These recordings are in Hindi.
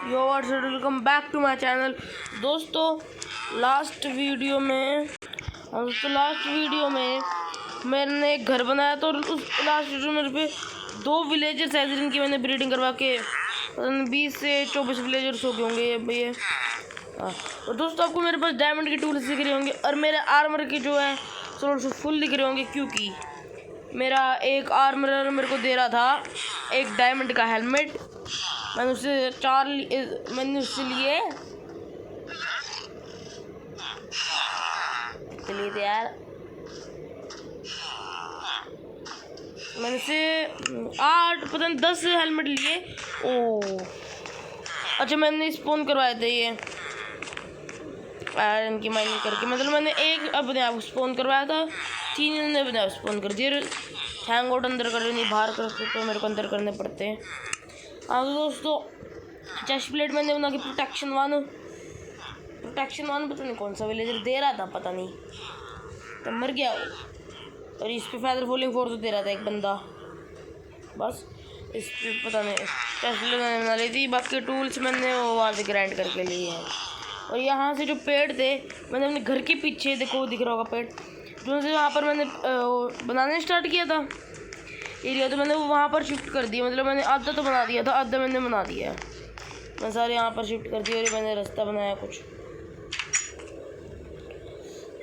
Welcome back to my channel. दोस्तों लास्ट वीडियो में मैंने एक घर बनाया तो उस लास्ट वीडियो में मेरे पे 2 विलेजर्स ऐसे जिनकी मैंने ब्रीडिंग करवा के 20 से 24 विलेजर्स हो गए होंगे ये। और दोस्तों आपको मेरे पास डायमंड के टूल्स दिख रहे होंगे और मेरे आर्मर के जो है थोड़ा फुल दिख रहे होंगे, क्योंकि मेरा एक आर्मर मेरे को दे रहा था एक डायमंड का हेलमेट। मैंने उससे लिए चलिए तो यार मैंने से 8 पता नहीं 10 हेलमेट लिए। ओह अच्छा, मैंने स्पॉन करवाए थे ये आयरन की माइनिंग करके, मतलब मैंने एक अपने आप स्पॉन करवाया था, 3 ने अपने आप स्पॉन कर दिए। हैंग आउट अंदर कर नहीं बाहर करते तो मेरे को अंदर करने पड़ते हैं। हाँ तो दोस्तों चेस्ट प्लेट मैंने बना के प्रोटेक्शन वन पता नहीं कौन सा विलेजर दे रहा था, पता नहीं तो मर गया वो। और इस पे फेदर फॉलिंग 4 तो दे रहा था एक बंदा, बस इस पे पता नहीं चेस्ट प्लेट मैंने बना ली थी। बाकी टूल्स मैंने वो वहाँ से ग्राइंड करके लिए हैं। और यहाँ से जो पेड़ थे मैंने अपने घर के पीछे, देखो दिख रहा होगा पेड़, जो से वहाँ पर मैंने बनाने स्टार्ट किया था एरिया, तो मैंने वो वहाँ पर शिफ्ट कर दिया। मतलब मैंने आधा तो बना दिया था, आधा मैंने बना दिया है, मैं सारे यहाँ पर शिफ्ट कर दिया। और मैंने रास्ता बनाया कुछ,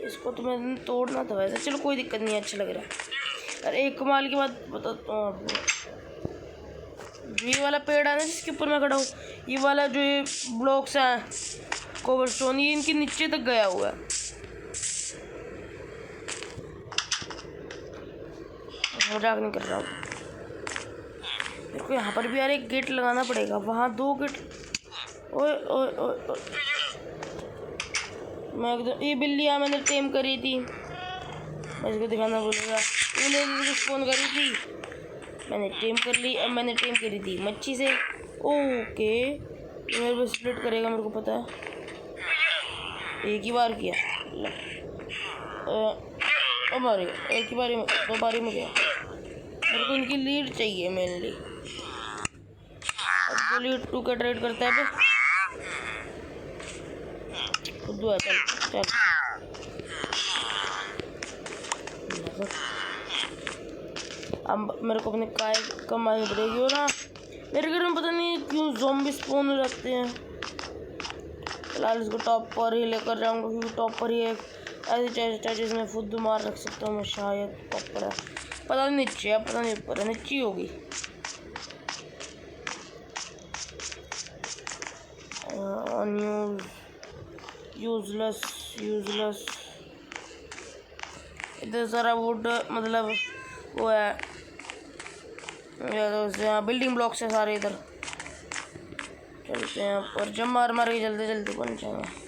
इसको तो मैंने तोड़ना था वैसे, चलो कोई दिक्कत नहीं, अच्छा लग रहा है। और एक कमाल की बात बताता हूँ आपको, ये वाला पेड़ है ना जिसके ऊपर मैं खड़ा हूँ, ये वाला जो ये ब्लॉक्स हैं कोबलस्टोन, ये इनके नीचे तक गया हुआ है। मजाक नहीं कर रहा हूँ, मेरे को यहाँ पर भी यार एक गेट लगाना पड़ेगा, वहाँ 2 गेट। ओए ओए ओए मैं एकदम, ये बिल्ली यहाँ मैंने टेम करी थी, मैं इसको दिखाना बोलूँगा। मैंने स्पॉन करी थी, मैंने टेम कर ली। अब मैंने टेम करी थी मच्छी से। ओके मेरे को स्प्लिट करेगा, मेरे को पता है, एक ही बार किया मारे, एक ही बारी में 2 बारी में गया। मेरे को इनकी लीड चाहिए मेनली, अब तो लीड 2 का ट्रेड करता है खुद है। चल अब मेरे को अपने काय कमानी पड़ेगी। और ना मेरे घर में पता नहीं क्यों ज़ॉम्बी स्पॉन हो जाते हैं। फिलहाल इसको टॉप पर ही लेकर जाऊंगा, क्योंकि टॉप पर ही एक ऐसी चीज़ में खुद मार रख सकता हूँ मैं, शायद टॉप पर है, पता नहीं नीचे है, पता नहीं ऊपर है, नीचे होगी। यूजलेस इधर सारा वुड, मतलब वो है यहाँ बिल्डिंग ब्लॉक्स है सारे, इधर चलते हैं और जब मार के जल्दी पहुँचेंगे।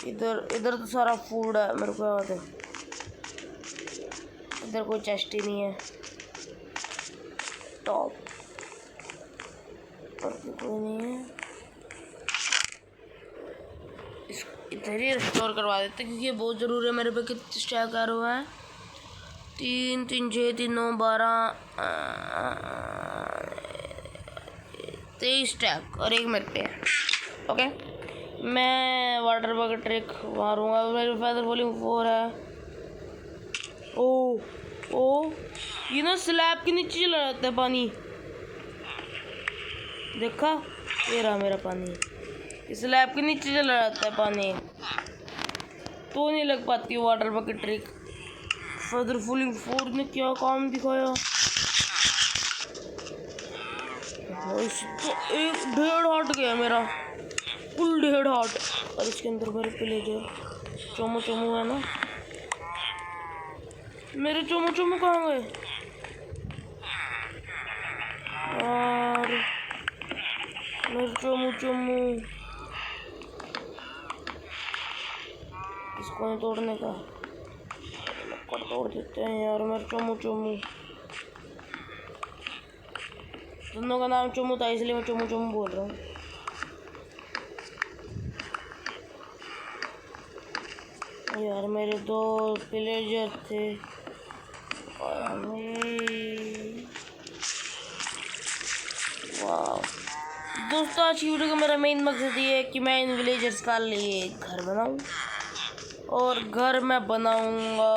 इधर तो सारा फूड है, मेरे को याद है। इधर कोई चेस्ट ही नहीं है, टॉप पर कोई नहीं है। इधर ही रिस्टोर करवा देते क्योंकि ये बहुत ज़रूरी है। मेरे पे कितने स्टैक आ रहा है, 3 3 6 3 9 12 23 स्टैक और एक मेरे पे है। ओके मैं वाटर बकेट ट्रिक मारूंगा, मेरे फेदर फॉलिंग 4 है। ओ ये ना स्लैब के नीचे चला जाता है पानी, देखा ये रहा मेरा पानी, इस स्लैब के नीचे चला जाता है पानी, तो नहीं लग पाती water bucket trick. Feather falling 4 ने क्या काम दिखाया, तो 1.5 हार्ट गया मेरा, फुल 1.5 हार्ट। और इसके अंदर मेरे विलेजर चोमो है ना, मेरे चोमो कहाँ गए यार, मेरे चोमो इसको नहीं तोड़ने का, तोड़ देते हैं यार। मेरे चोमो दोनों का नाम चोमो था, इसलिए मैं चोमो बोल रहा हूँ। यार मेरे 2 विलेजर थे और वाह दोस्तों, आज की वीडियो का मेरा मेन मकसद ये है कि मैं इन विलेजर्स का लिए घर बनाऊं, और घर मैं बनाऊंगा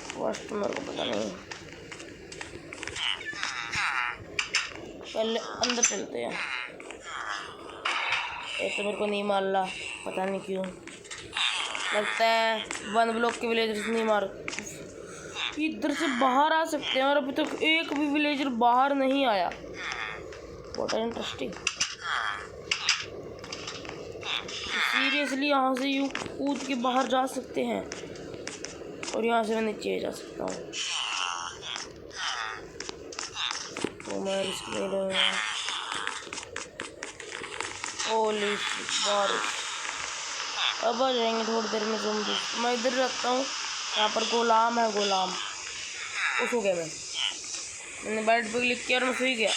फर्स्ट, मेरे को पता नहीं, पहले अंदर चलते हैं। ये तो मेरे को नहीं मार रहा, पता नहीं क्यों, लगता है वन ब्लॉक के विलेजर्स नहीं मार, इधर से बाहर आ सकते हैं और अभी तक एक भी विलेजर बाहर नहीं आया। बहुत इंटरेस्टिंग, सीरियसली यहाँ से यूँ कूद के बाहर जा सकते हैं, और यहाँ से मैं नीचे जा सकता हूँ, तो मैं रिस्क ले लूँगा। ओली बारिश, अब आ जाएंगे थोड़ी देर में ज़ॉम्बी। मैं इधर रखता हूँ, यहाँ पर गुलाम है, गुलाम सो गया। मैंने बेड पे क्लिक किया और मैं सो ही गया।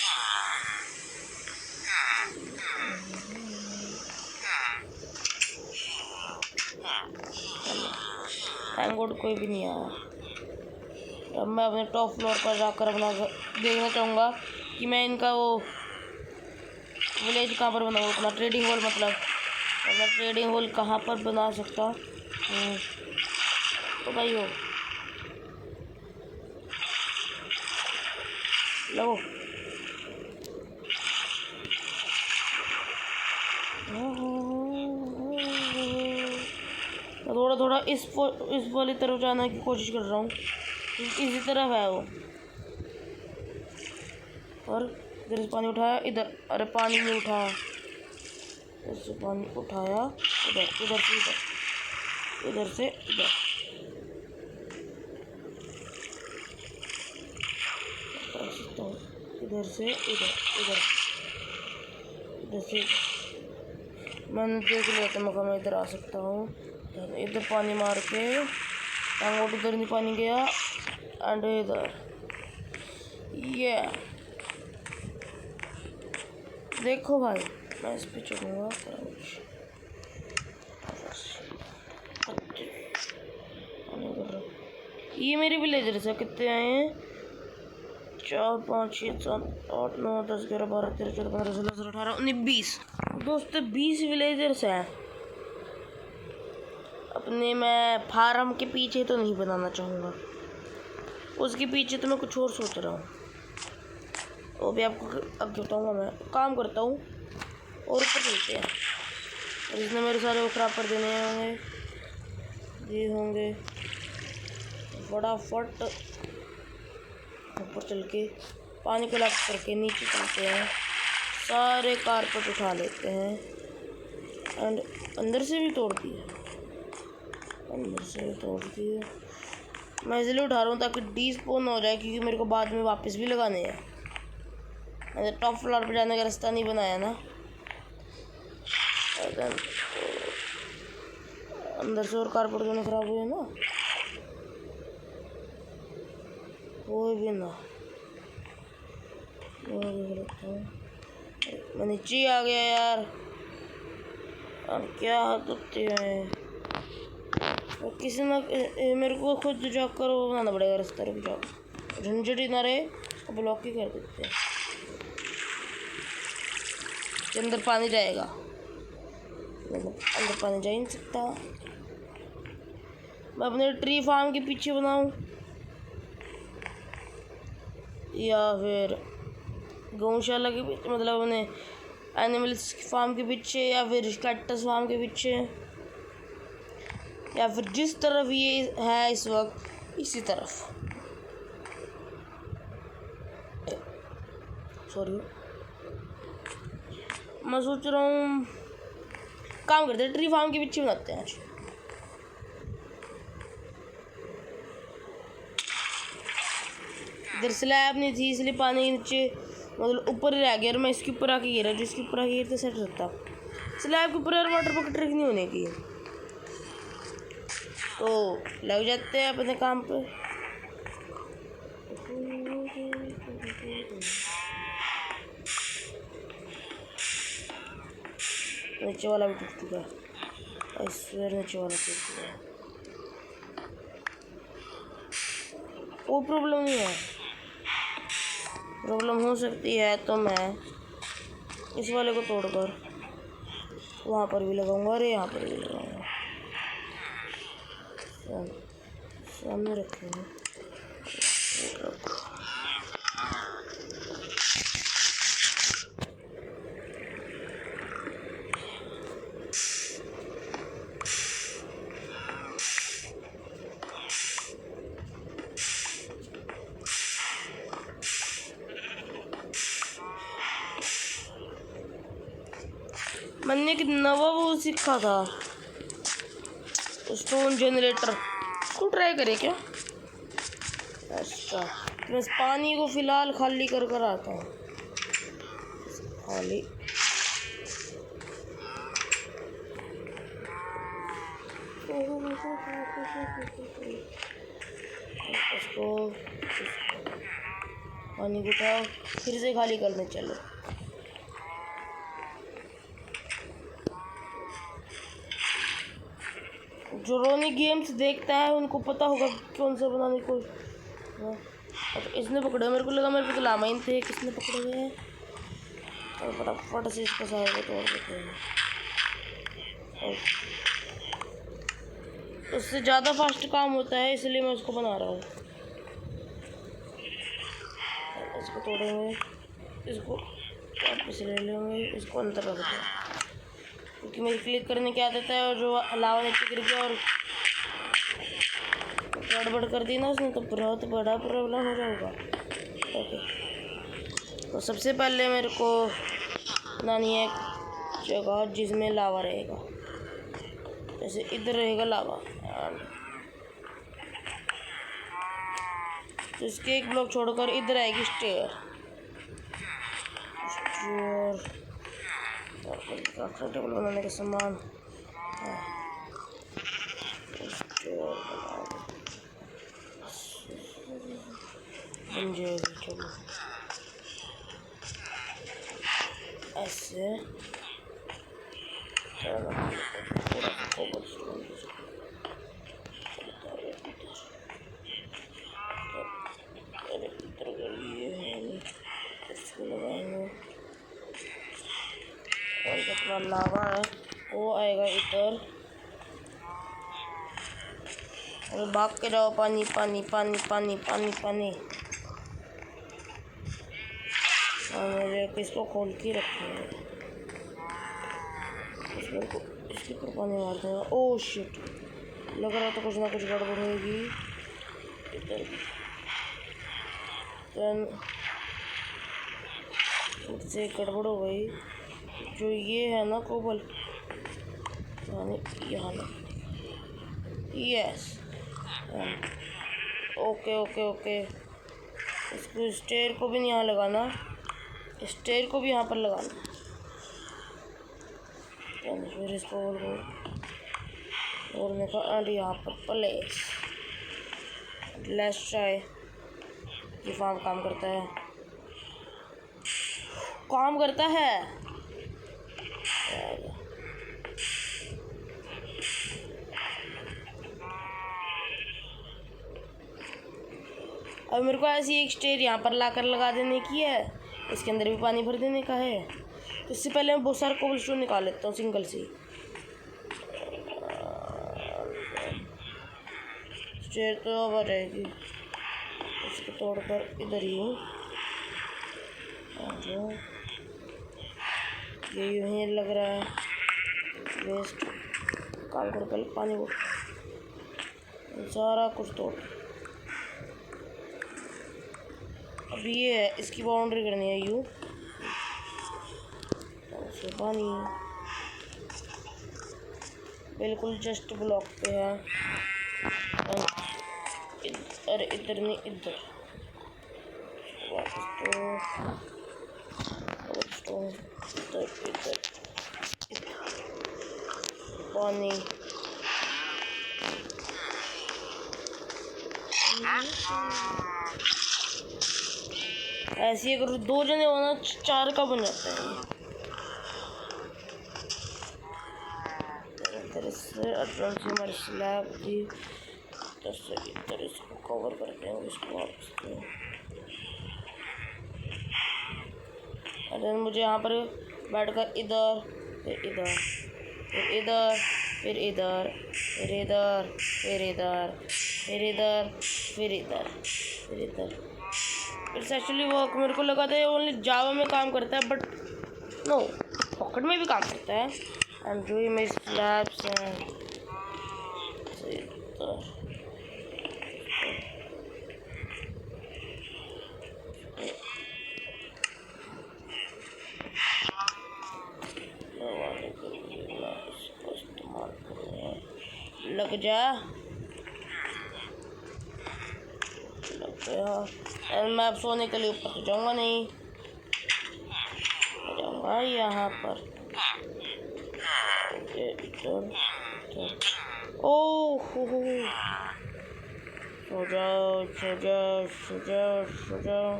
थैंक गॉड कोई भी नहीं आया। अब मैं अपने टॉप फ्लोर पर जाकर अपना देखना चाहूँगा कि मैं इनका वो विलेज कहाँ पर बनाऊँ, अपना ट्रेडिंग हॉल, मतलब अपना ट्रेडिंग हॉल कहाँ पर बना सकता हूँ। तो भाई हो लो, मैं थोड़ा थोड़ा इस वाली तरफ जाने की कोशिश कर रहा हूँ, इसी तरफ है वो। और इधर से पानी उठाया, इधर, अरे पानी नहीं उठाया, इधर से पानी उठाया, इधर, इधर से इधर, इधर से इधर, इधर से इधर, इधर, इधर से इधर। मैंने देख लिया था मौका, मैं इधर आ सकता हूँ, इधर पानी मार के, टांगोट इधर नहीं पानी गया, एंड इधर, ये देखो भाई, मैं इस पे चढ़ूँगा। ये मेरे विलेजर्स है, कितने आए हैं? 4 5 6 7 8 9 10 11 12 13 14 15 16 17 18 19 20 दोस्तों, 20 विलेजर्स हैं अपने। मैं फार्म के पीछे तो नहीं बनाना चाहूँगा, उसके पीछे तो मैं कुछ और सोच रहा हूँ, वो भी आपको अब बताऊँगा। मैं काम करता हूँ और ऊपर चलते हैं, और इसने मेरे सारे वो खराब कर देने होंगे, ये होंगे। फटाफट ऊपर चल के पानी कलेक्ट करके नीचे चलते हैं, सारे कारपेट उठा लेते हैं, एंड अंदर से भी तोड़ दिए, अंदर से भी तोड़ दिए। मैं इसलिए उठा रहा हूँ ताकि डीस्पोन हो जाए, क्योंकि मेरे को बाद में वापस भी लगाने हैं। मैंने टॉप फ्लोर पर जाने का रास्ता नहीं बनाया ना, अंदर से और कारपेट दोनों खराब हुए ना, कोई भी ना। मैं नीचे आ गया यार, और क्या हद होती है, किसी ना मेरे को खुद जाकर वो बनाना पड़ेगा रास्ता। रुक जाओ, झंझट ही ना रहे, ब्लॉक ही कर देते हैं, के अंदर पानी जाएगा, अंदर पानी जा ही नहीं सकता। मैं अपने ट्री फार्म के पीछे बनाऊं, या फिर गौशाला के पीछे, मतलब अपने एनिमल्स फार्म के पीछे, या फिर कैक्टस फार्म के पीछे, या फिर जिस तरफ ये है इस वक्त इसी तरफ। सॉरी, मैं सोच रहा हूँ काम करते हैं, ट्री फार्म के पीछे बनाते हैं आज। इधर स्लैब नहीं थी, इसलिए पानी नीचे, मतलब ऊपर ही रह गया, और मैं इसके ऊपर आके गिरा, जो इसके ऊपर आके गिरते सेट रहता। स्लैब के ऊपर वाटर बकेट ट्रिक नहीं होने की, तो लग जाते हैं अपने काम पे। नीचे वाला भी टूट चुका है, नीचे वाला टूट चुका है। कोई प्रॉब्लम नहीं है। प्रॉब्लम हो सकती है तो मैं इस वाले को तोड़कर वहाँ पर भी लगाऊंगा और यहाँ पर भी लगाऊंगा। सामने रखेंगे। मैंने एक नवा वो सीखा था, स्टोन जनरेटर, उसको ट्राई करें क्या? अच्छा, मैं इस पानी को फिलहाल खाली कर कर आता हूँ। खाली इसको पानी को उठाओ, फिर से खाली करने चलो। जो रोनी गेम्स देखता है उनको पता होगा कौन सा बनाने को। अच्छा, इसने पकड़े, मेरे को लगा मेरे पे तो लामाइन थे, किसने पकड़े हुए हैं? और फटाफट से इसको सारे को तोड़ देते हैं। उससे ज़्यादा फास्ट काम होता है, इसलिए मैं उसको बना रहा हूँ। इसको तोड़ेंगे, इसको वापस ले लेंगे, इसको अंदर रख देंगे क्योंकि मेरी क्लिक करने की आदत है। और जो अलावा नीचे गिर गया और गड़बड़ कर दी ना उसने तो बहुत बड़ा प्रॉब्लम हो जाएगा। ओके, तो सबसे पहले मेरे को बनानी है एक जगह जिसमें लावा रहेगा। जैसे इधर रहेगा लावा, तो इसके एक ब्लॉक छोड़कर इधर आएगी स्टेयर। टेबल बनाने का सामान बन जाएगी। चलो ऐसे और जितना लावा है वो आएगा इधर। और भाग के जाओ, पानी पानी पानी पानी पानी पानी। और मुझे किसको खोल के रखेंगे, इसके ऊपर पानी मार देगा। ओह शिट, लग रहा था कुछ ना कुछ गड़बड़ होगी इधर। से गड़बड़ हो गई। जो ये है ना कोबल, यहाँ ना, यस, ओके ओके ओके। इसको स्टेयर को भी नहीं यहाँ लगाना, स्टेयर को भी यहाँ पर लगाना। फिर इसको और और यहाँ पर प्लेस लेट्स ट्राई। ये फार्म काम करता है, काम करता है। अब मेरे को ऐसी एक स्टेयर यहाँ पर लाकर लगा देने की है, इसके अंदर भी पानी भर देने का है। तो इससे पहले मैं बहुत सारा कोबलस्टोन निकाल लेता हूँ सिंगल से। स्टेयर तो अब आ जाएगी, इसको तोड़कर इधर ही ये यूँ ही लग रहा है वेस्ट। काम कर पहले पानी को सारा कुछ तोड़। अब ये है, इसकी बाउंड्री करनी है यूँ से। पानी बिल्कुल जस्ट ब्लॉक पे है। अरे इधर नहीं, इधर वापस तो इधर इधर पानी। ऐसे अगर दो जने होना चार का बन जाता है। हमारी स्लैब थी इधर से इधर इसको कवर करते हैं, इसको वापस देन मुझे यहाँ पर बैठकर इधर फिर इधर फिर इधर फिर इधर फिर इधर फिर इधर फिर इधर फिर इधर फिर इधर। It's actually work. मेरे को लगा था ये ओनली जावा में काम करता है, बट नो, पॉकेट में भी काम करता है। I am doing my slabs and लग जा लग गया। मैं अब सोने के लिए ऊपर तो जाऊँगा नहीं, जाऊँगा यहाँ पर। ओह सो जाओ सो जाओ सो जाओ सो जाओ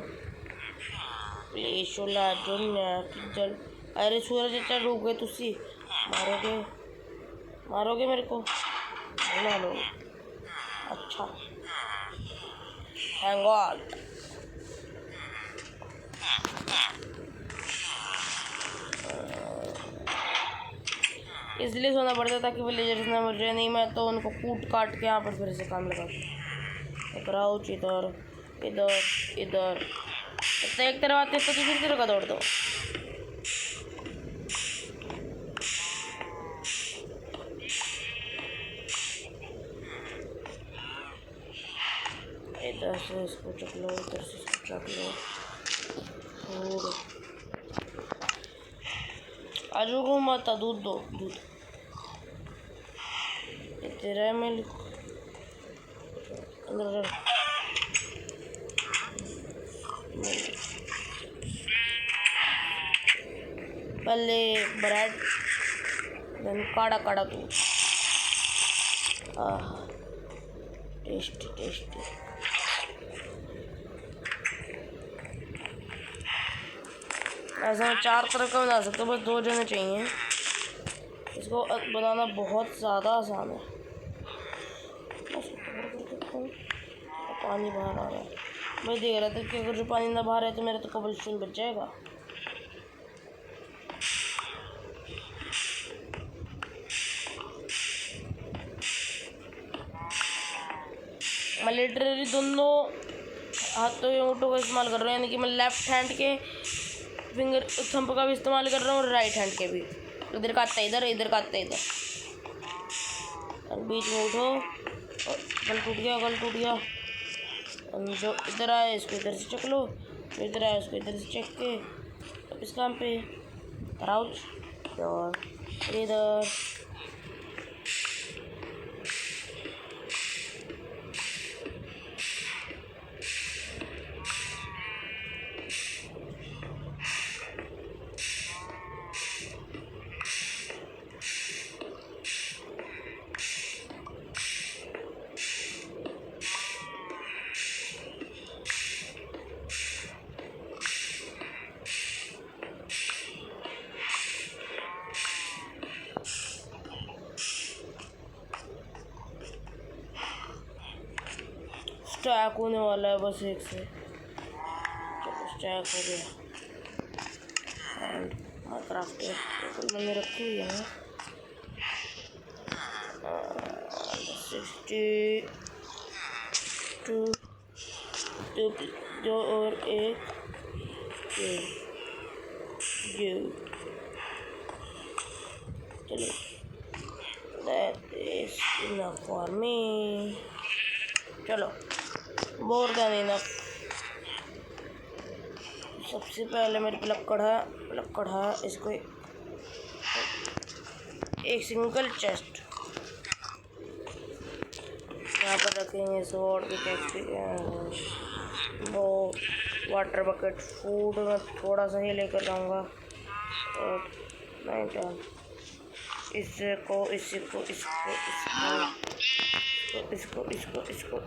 प्लीज, शोला दुनिया की जल। अरे सूरज इतना डूब गए, तुसी मारोगे मारोगे मेरे को, ना लो। अच्छा थैंक गॉड। इसलिए सोना पड़ता ताकि विलेजर्स ना मर जाए, नहीं मैं तो उनको कूट काट के यहाँ पर फिर से काम लगा। क्राउच इधर इधर इधर, तो एक तरफ आते तो दूसरी तरफ का दौड़ दो। इधर से इसको चक लो, इधर से इसको चक लो। और आजू को माता दूध दो, दूध तेरा है। मैं अंदर पहले ब्रेड, देन काड़ा काड़ा दूध। Tasty tasty. ऐसा मैं 4 तरह का बना सकता हूँ, बस 2 जने चाहिए। इसको बनाना बहुत ज़्यादा आसान है। पानी बाहर आ रहा है, मैं देख रहा था कि अगर जो पानी ना बाहर है तो मेरा तो कबलस्टोन बच जाएगा। मैं लिटरली दोनों हाथों या अंगूठों का इस्तेमाल कर रहा हूँ, यानी कि मैं लेफ्ट हैंड के फिंगर थंब का भी इस्तेमाल कर रहा हूँ और राइट हैंड के भी। इधर काटता है इधर, इधर काटता है इधर, बीच में उठो। गल टूट गया, गल टूट गया। जो इधर आए इसको इधर से चक लो, जो इधर आए उसको इधर से चक के अब इस काम पे क्राउच और इधर। स्टैक होने वाला है बस एक से। चलो स्टैक हो गया एंड माइनक्राफ्ट टेबल मैंने रखी हुई है 62 जो और एक चलो that is enough for me। चलो more than enough। सबसे पहले मेरे पे लक्कड़ है, इसको एक सिंगल चेस्ट यहाँ पर रखेंगे। स्वॉर्ड की चेस्ट, वो वाटर बकेट, फूड मैं थोड़ा सा ही लेकर जाऊँगा और नहीं चल इसको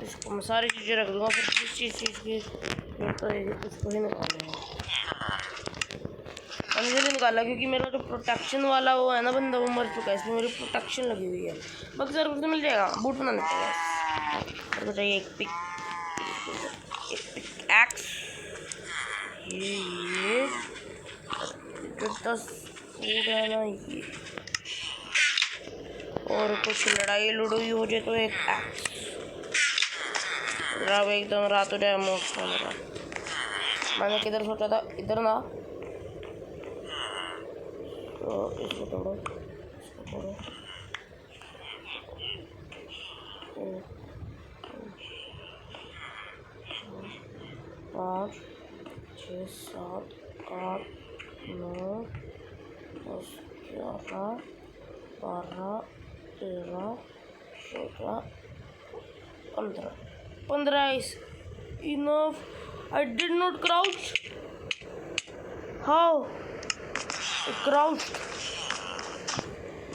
इसको मैं सारी चीज़ें रख दूँगा। फिर जिस चीज़ की जरूरत पड़ेगी उसको ही निकालेंगे। मैंने इसलिए निकाला क्योंकि मेरा जो प्रोटेक्शन वाला वो है ना बंदा, वो मर चुका है, इसलिए मेरी प्रोटेक्शन लगी हुई है। बाकी सारा कुछ मिल जाएगा, बूट बनाने पड़ेगा। इसको चाहिए एक पिक एक्स, ये जो 10 फूड है ना ये, और कुछ लड़ाई लड़ोई हो जाए तो एक एक्स। अब एकदम रात हो जाए मोस्ट मेरा। मैंने किधर सोचा था, इधर ना, तो इसको तोड़ो, इसको तोड़ो। 5 6 7 8 9 10 11 12 13 14 15 is enough. I did not crouch. How? I crouched.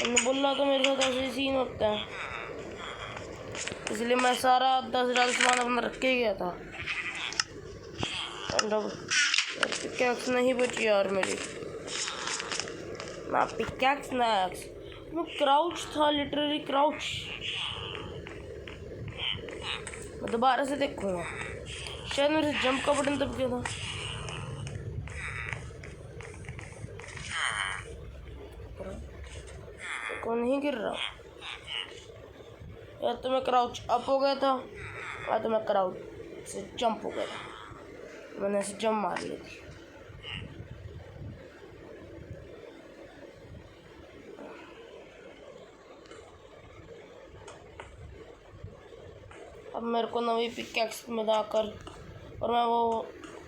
मैंने बोला तो मेरे साथ ऐसे सीन होता है, इसलिए मैं सारा 10 से ज़्यादा सामान अपना रख के गया था। पिकैक्स नहीं बची यार मेरी, ना पिकैक्स ना एक्स, वो क्राउच था, लिटरली क्राउच। मैं दोबारा से देखूंगा, शायद मेरे जंप का बटन दब गया था। तो नहीं गिर रहा, या तो मैं क्राउच अप हो गया था, या तो मैं क्राउच से जंप हो गया था। मैंने ऐसे जंप मार ली थी। अब मेरे को नवी पिकैक्स में जाकर और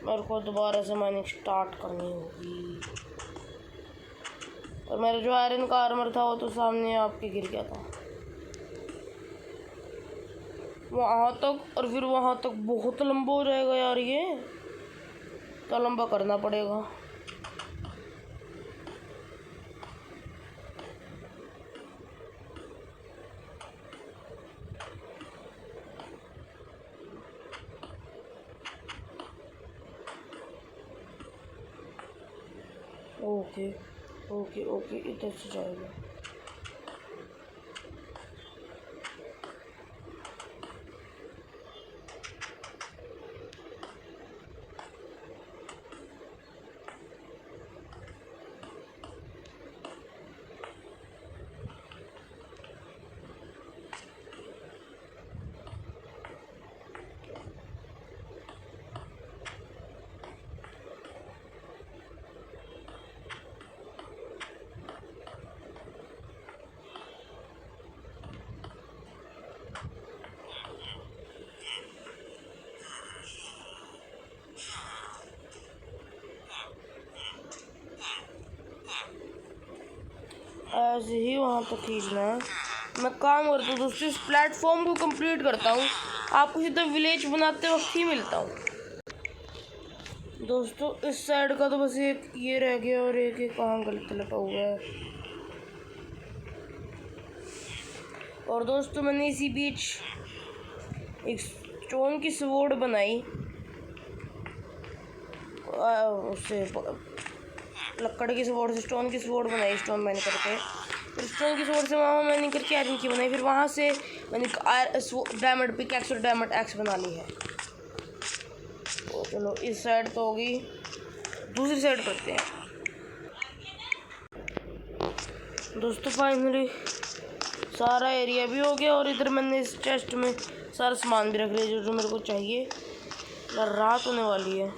मेरे को दोबारा से माइनिंग स्टार्ट करनी होगी। और मेरा जो आयरन का आर्मर था वो तो सामने आपके गिर गया था वहाँ तक, और फिर वहाँ तक बहुत लंबा हो जाएगा यार, ये क्या लंबा करना पड़ेगा। ओके ओके ओके, इधर से जाएगा। ऐसे ही वहाँ तक खींचना है। मैं काम करता हूँ दोस्तों, इस प्लेटफॉर्म को कंप्लीट करता हूँ, आपको सीधा विलेज बनाते वक्त ही मिलता हूँ दोस्तों। इस साइड का तो बस एक ये रह गया, और एक कहाँ गलत लगा हुआ है। और दोस्तों मैंने इसी बीच एक स्टोन की स्वॉर्ड बनाई, उससे लकड़ की स्वॉर्ड से स्टोन की स्वॉर्ड बनाई, स्टोन मैंने करके, फिर स्टोन की स्वॉर्ड से वहाँ मैंने करके आयरन की बनाई, फिर वहाँ से मैंने डायमंड पिकैक्स और डायमंड एक्स बना ली है। तो चलो इस साइड तो होगी, दूसरी साइड करते हैं दोस्तों। फाइनली सारा एरिया भी हो गया, और इधर मैंने इस चेस्ट में सारा सामान भी रख लिया जो मेरे को चाहिए। रात होने वाली है,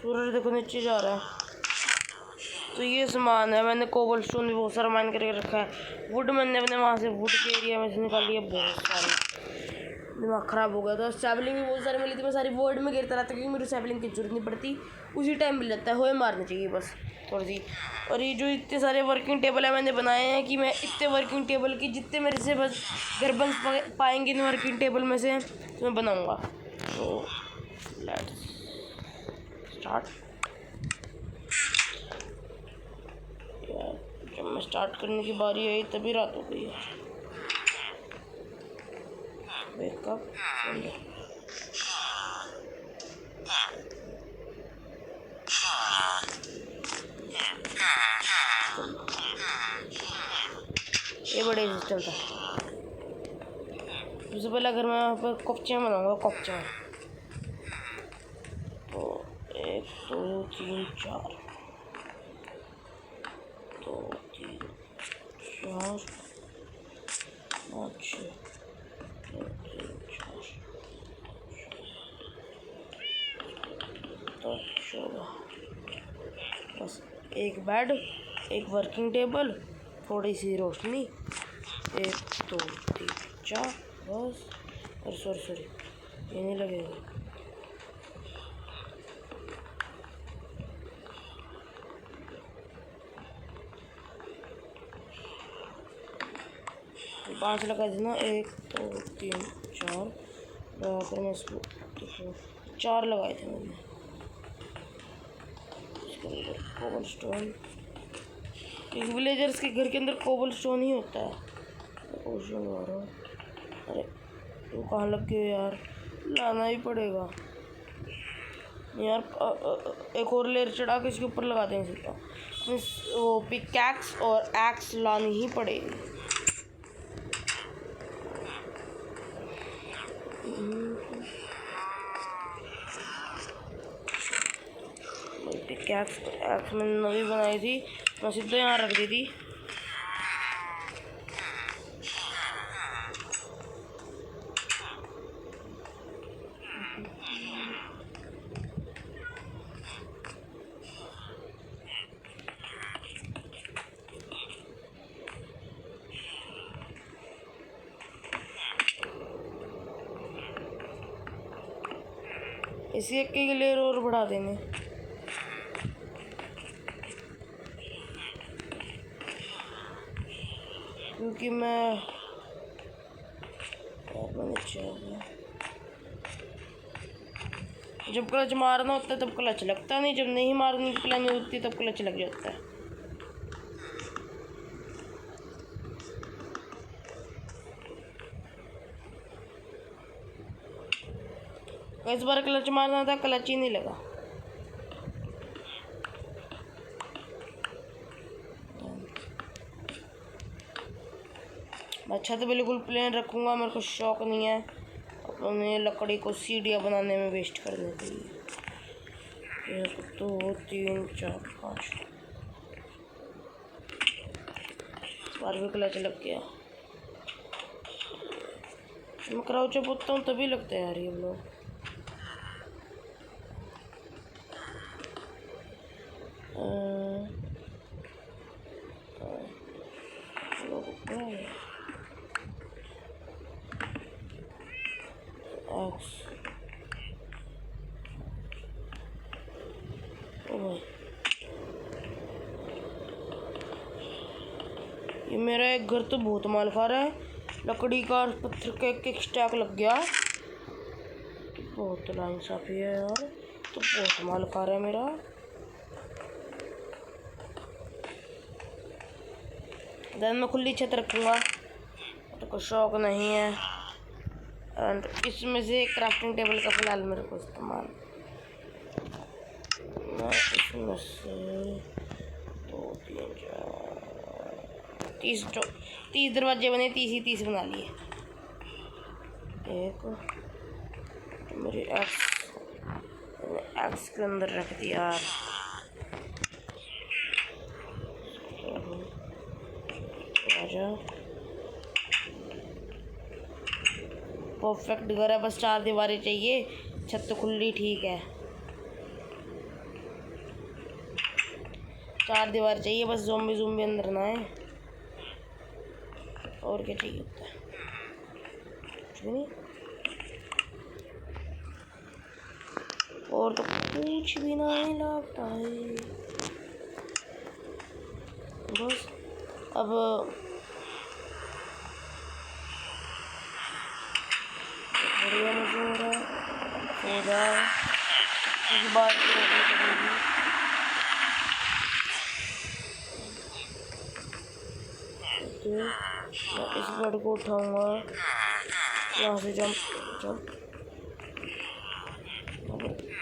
सूरज देखो नीचे जा रहा है। तो ये सामान है, मैंने कोबल स्टोन भी बहुत सारा माइन करके रखा है। वुड मैंने अपने वहाँ से वुड के एरिया में से निकाल लिया बहुत सारी, दिमाग ख़राब हो गया था। सैपलिंग भी बहुत सारी मिली थी, मैं सारी वर्ड में गिरता रहता क्योंकि मुझे सैपलिंग की जरूरत नहीं पड़ती, उसी टाइम मिल जाता है, होए मारनी चाहिए बस थोड़ी सी। और ये जो इतने सारे वर्किंग टेबल है मैंने बनाए हैं कि मैं इतने वर्किंग टेबल की जितने मेरे से बस घर बन पाएंगे इन वर्किंग टेबल में से तो मैं बनाऊँगा। तो लेट्स स्टार्ट। जब मैं स्टार्ट करने की बारी आई तभी रात हो गई है। वेकअप ये बड़े सिस्टम था। सबसे पहले अगर मैं यहाँ पर कोफ्चे बनाऊँगा, कोफ्चा तो 1 2 3 4 2 3 4 5 6 2 3 4 तो 14 बस एक बेड, एक वर्किंग टेबल, थोड़ी सी रोशनी, 1 2 3 4 बस। और सॉरी ये नहीं लगेगा। तो 5 लगा देना, 1 2 3 4 लगाकर मैं इसको देखो 4 लगाए थे मैंने। इसके अंदर कोबल स्टोन, इस विलेजर्स के घर के अंदर कोबल स्टोन ही होता है। कोबल स्टोन आ रहा है, अरे वो कहाँ लग गए यार, लाना ही पड़ेगा यार। एक और लेयर चढ़ा के इसके ऊपर लगा देंगे सीधा। वो पिकैक्स और एक्स लानी ही पड़ेगी। पिकैक्स एक्स मैंने नवी बनाई थी, मैं सीधा यहाँ रख दी थी। इसी एक की लेयर और बढ़ा देंगे। क्योंकि मैं जब क्लच मारना होता है तब क्लच लगता नहीं, जब नहीं मारने की प्लानिंग होती तब क्लच लग जाता है। इस बार क्लच मारना था, क्लच ही नहीं लगा। अच्छा तो बिल्कुल प्लेन रखूँगा, मेरे को शौक नहीं है अपने लकड़ी को सीढ़ियाँ बनाने में वेस्ट करने के लिए। 1 2 3 4 5 बार भी क्लच लग गया। मैं क्राउच अप होता हूँ तभी लगता है यार ये लोग। ये मेरा एक घर तो बहुत माल खा रहा है, लकड़ी का और पत्थर का एक स्टैक लग गया। तो बहुत नाइंसाफी है यार, तो बहुत माल खा रहा है मेरा। देन मैं खुली छत रखूँगा, तो कोई शौक नहीं है। एंड इसमें से क्राफ्टिंग टेबल का फिलहाल मेरे को इस्तेमाल, मैं इसमें से 2 3 4 30 दरवाजे बने, 30 बना लिए। एक मेरे एक्स के अंदर रख दिया। परफेक्ट घर है, बस 4 दीवारें चाहिए, छत तो खुली ठीक है। 4 दीवार चाहिए बस, ज़ोंबी अंदर ना आए। और क्या चाहिए होता है, कुछ भी नहीं। और तो कुछ भी नहीं लगता है। बस अब बढ़िया मजा हो रहा है, हो रहा है इस बात को रोकनी पड़ेगी। मैं इस बेड को उठाऊंगा, यहाँ से जंप।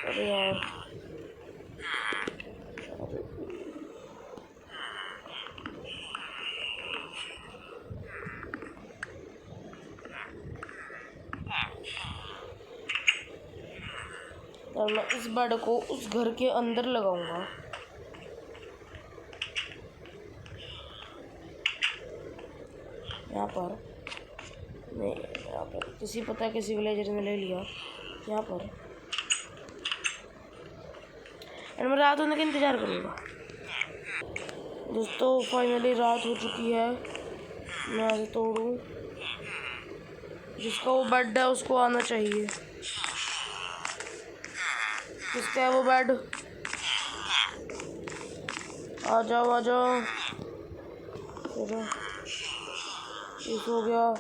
अरे यार और मैं इस बेड को उस घर के अंदर लगाऊंगा। यहाँ पर नहीं, यहाँ पर किसी विलेजर ने ले लिया यहाँ पर, एंड मैं रात होने का इंतज़ार करूँगा। दोस्तों फाइनली रात हो चुकी है। मैं ऐसे तोड़ूँ, जिसका वो बेड है उसको आना चाहिए। किसका है वो बेड? आ जाओ आ जाओ। इस हो गया।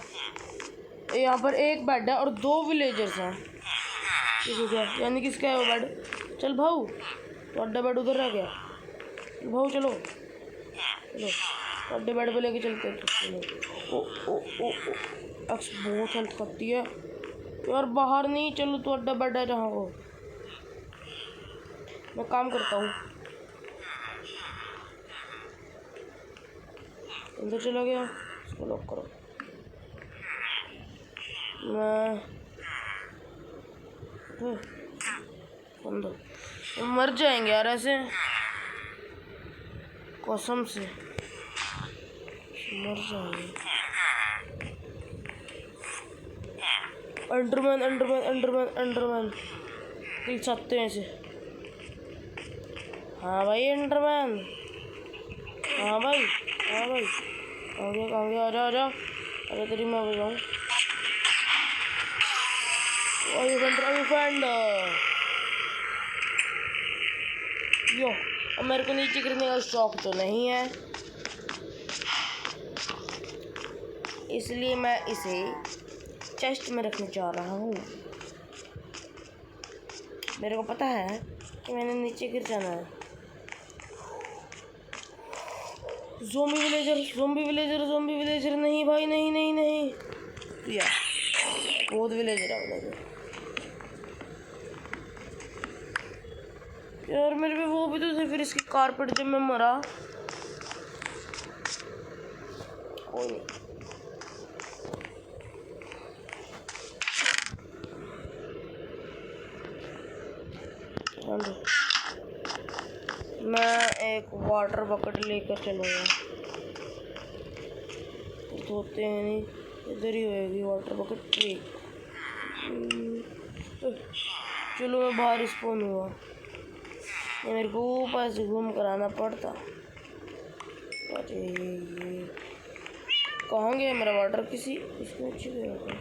यहाँ पर एक बेड है और 2 विलेजर्स हैं। इस हो गया, यानी किसका है वो बेड? चल भाऊ, तो बेड उधर रह गया। भाऊ चलो चलो, तो बेड पे लेके चलते हैं। चलो। ओ ओ ओ ओ एक्स बहुत हेल्प करती है यार। बाहर नहीं, चलो तो अड्डा बेड है जहाँ को। मैं काम करता हूँ। अंदर चला गया, इसको लॉक करो। मैं अंदर मर जाएंगे यार ऐसे, कसम से मर जाएंगे। अंडरमैन अंडरमैन अंडरमैन अंडरमैन किल सकते हैं ऐसे। हाँ भाई अंडरमैन, हाँ भाई हाँ भाई, कहाँ गया? आ जा। अरे तेरी मैं बजाऊँ। यो, अब मेरे को नीचे गिरने का शौक तो नहीं है, इसलिए मैं इसे चेस्ट में रखने जा रहा हूँ। मेरे को पता है कि मैंने नीचे गिर जाना है। ज़ोंबी विलेजर नहीं भाई, नहीं यार, बहुत विलेजर है यार। मेरे पे वो भी तो थे फिर इसकी कारपेट जब मैं मरा। कोई नहीं, मैं एक वाटर बकेट लेकर चलूँगा। धोते हैं नहीं, इधर ही होएगी वाटर बकेट ट्री। चलो मैं बाहर स्पॉन हुआ, मेरे को ऊपर से घूम कर आना पड़ता। अरे ये कहाँ गया मेरा वाटर? किसी इसके नीचे गया था।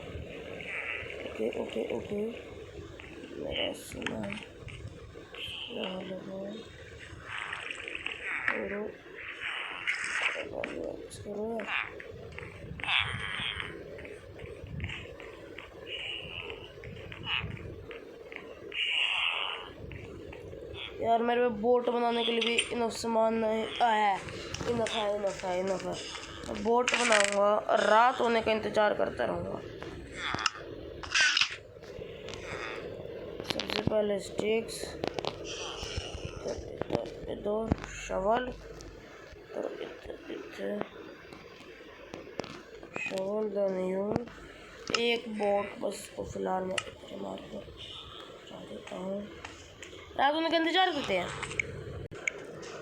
ओके मेरा सामान यहाँ लगाओ और यार मेरे पे बोट बनाने के लिए भी इनफ सामान नहीं है। इनफ है। बोट बनाऊंगा और रात होने का इंतज़ार करता रहूँगा। सबसे पहले स्टिक्स, दो शवल, एक बोट बस को फिलहाल मैं मार कर जा देता हूँ। रात होने का इंतजार करते हैं।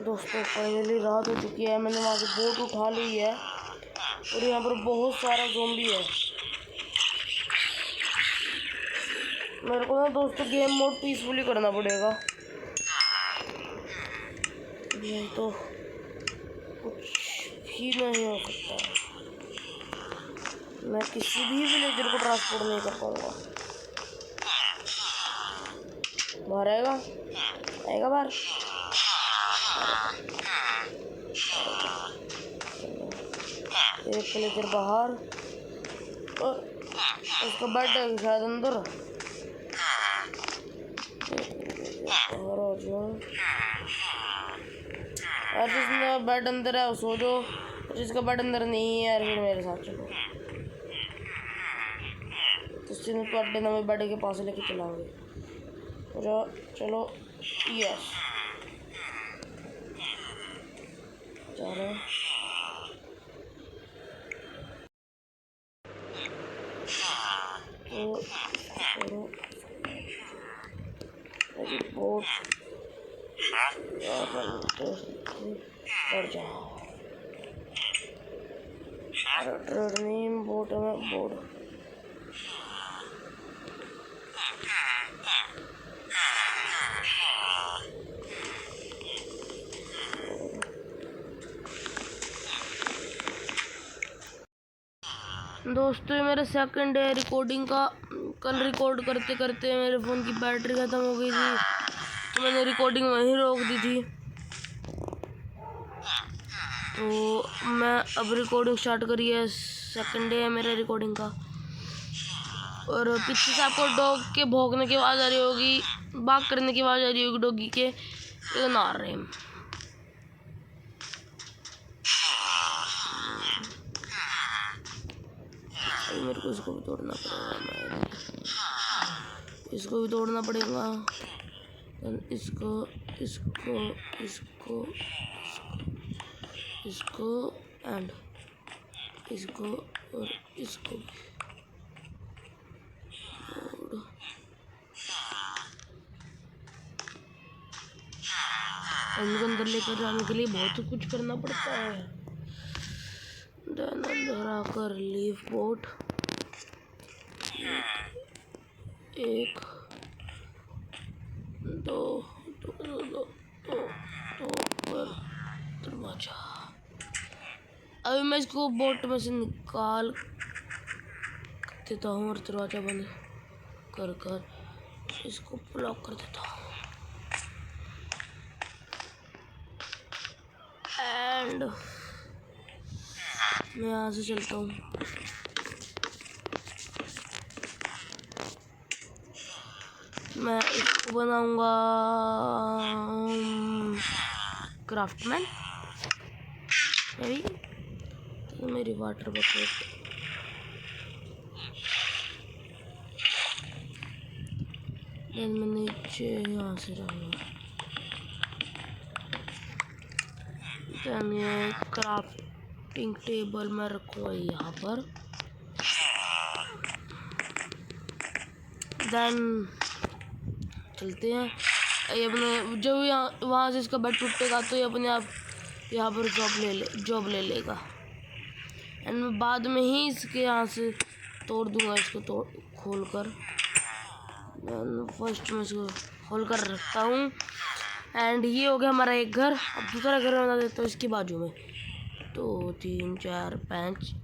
दोस्तों फाइनली रात हो चुकी है। मैंने वहाँ से बोट उठा ली है और यहाँ पर बहुत सारा ज़ोंबी है। मेरे को ना दोस्तों गेम मोड पीसफुली करना पड़ेगा, नहीं तो कुछ भी नहीं हो सकता। मैं किसी भी विलेजर को ट्रांसपोर्ट नहीं कर पाऊँगा। बाहर आएगा बाहर। एक विलेजर बाहर और उसका बेड है शायद अंदर। यार जिसका बेड अंदर है वो सो जाओ, जिसका बेड अंदर नहीं है यार फिर मेरे साथ चलो। तो अड्डे नवे बेड के पास लेके चलाओगे। चलो यस जा रहे हैं। बोट बढ़ जाओ नेम बोट में बोर्ड। दोस्तों ये मेरा सेकंड है रिकॉर्डिंग का। कल रिकॉर्ड करते करते मेरे फ़ोन की बैटरी ख़त्म हो गई थी तो मैंने रिकॉर्डिंग वहीं रोक दी थी। तो मैं अब रिकॉर्डिंग स्टार्ट करी है। सेकंड डे है मेरा रिकॉर्डिंग का। और पीछे से आपको डॉग के भौंकने की आवाज़ आ रही होगी, बाग करने की आवाज़ आ रही होगी डॉगी के, ये ना रहे। मेरे को इसको भी तोड़ना पड़ेगा, इसको भी तोड़ना पड़ेगा। इसको इसको इसको इसको एंड इसको और इसको इनको अंदर लेकर जाने के लिए बहुत कुछ करना पड़ता है। अंदर आकर लीफ बोट एक दो दो दो दो दो पर दरवाजा। अभी मैं इसको बोट में से निकाल देता हूँ और दरवाजा बंद कर कर इसको ब्लॉक कर देता हूँ। एंड मैं यहाँ से चलता हूँ। मैं इसको बनाऊंगा क्राफ्टमैन। तो मेरी वाटर बकेट मैं नीचे यहाँ से रहूँगा। ये क्राफ्टिंग टेबल में रखूँगा यहाँ पर। देन चलते हैं। ये अपने जब यहाँ वहाँ से इसका बेड टूटेगा तो ये अपने आप यहाँ पर जॉब ले लेगा। एंड मैं बाद में ही इसके यहाँ से तोड़ दूँगा इसको खोल कर। फर्स्ट में इसको खोल कर रखता हूँ। एंड ये हो गया हमारा एक घर। अब दूसरा घर बना देता हूँ इसके बाजू में। 2 3 4 5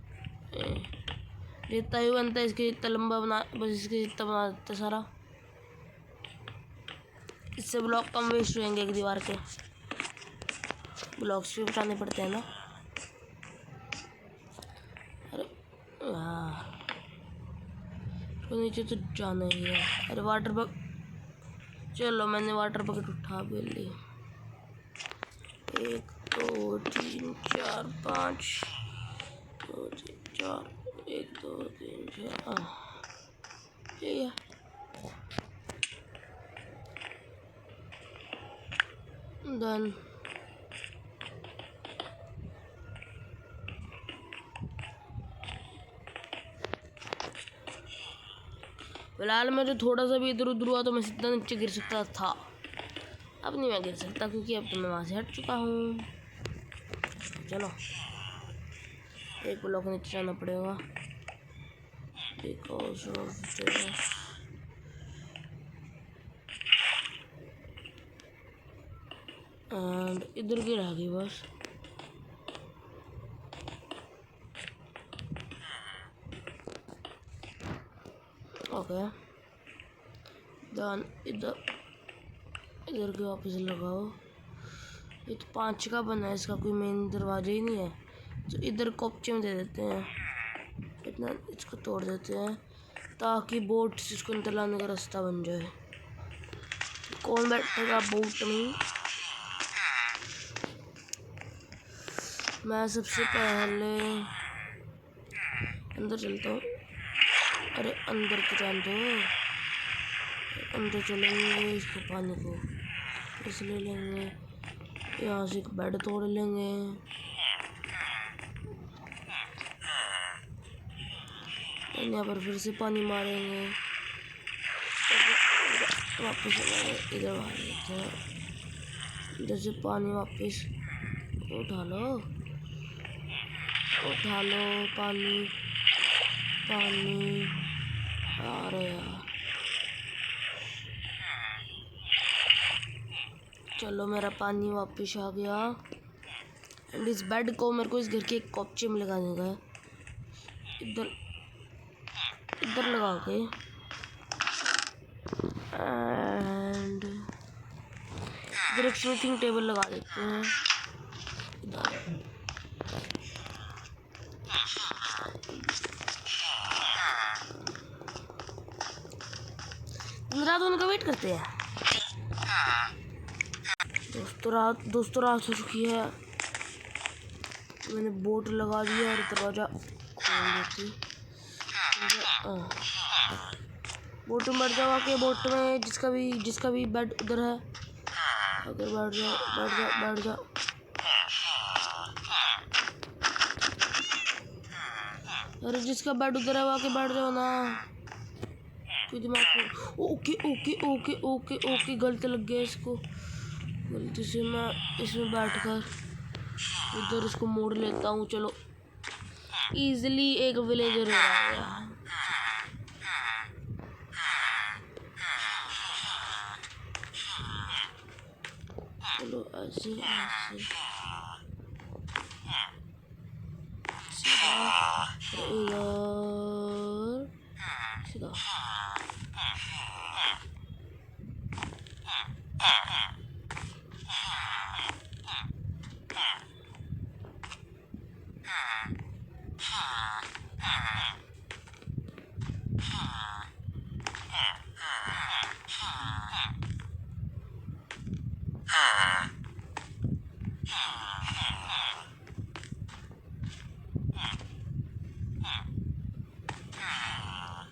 जितना ही बनता है इसके जितना लंबा बना, बस इसके जितना बना देता सारा। इससे ब्लॉक कम वेस्ट होंगे एक दीवार के। ब्लॉक्स भी बचाने पड़ते हैं ना। अरे यार तो नीचे तो जाना ही है। अरे वाटर बग, चलो मैंने वाटर बकेट उठा भी ली। 1 2 3 4 5 2 3 4 1 2 3 4 ये डन। फिलहाल मैं जो थोड़ा सा भी इधर उधर हुआ तो मैं सीधा नीचे गिर सकता था। अब नहीं मैं गिर सकता क्योंकि अब तो मैं वहाँ से हट चुका हूँ। चलो एक ब्लॉक नीचे जाना पड़ेगा। एंड इधर की रह गई बस। Okay done. इधर के वापस लगाओ। ये तो 5 का बना है, इसका कोई मेन दरवाजा ही नहीं है तो इधर कोपचे में दे देते हैं। इतना इसको तोड़ देते हैं ताकि बोट से इसको अंदर लाने का रास्ता बन जाए। कौन बैठेगा बोट में? मैं सबसे पहले अंदर चलता हूँ। अरे अंदर तो जान दो। अंदर चलेंगे, इसको पानी को इसलिए लेंगे। यहाँ से एक बेड तोड़ लेंगे। यहाँ पर फिर से पानी मारेंगे। वापस इधर बाहर लेते हैं। इधर से पानी वापस उठा लो पानी पानी आ रहा यार। चलो मेरा पानी वापस आ गया। एंड इस बेड को मेरे को इस घर के एक कॉपचे में लगाने का है। इधर इधर लगा के एंड इधर एक स्मूथिंग टेबल लगा देते हैं। रात होने का वेट करते हैं। दोस्तों रात हो चुकी है। मैंने बोट लगा दिया और दरवाजा खोल देती। बोट में बैठ जाओ के बोट में जिसका भी बेड उधर है अगर बैठ जाओ। अरे जिसका बेड उधर है वहाँ बैठ जाओ ना। कोई दिमाग ओके गलत लग गया इसको। गलती से मैं इसमें बैठकर उधर इसको मोड़ लेता हूँ। चलो इजीली एक विलेजर हो गया। चलो ऐसे सीधा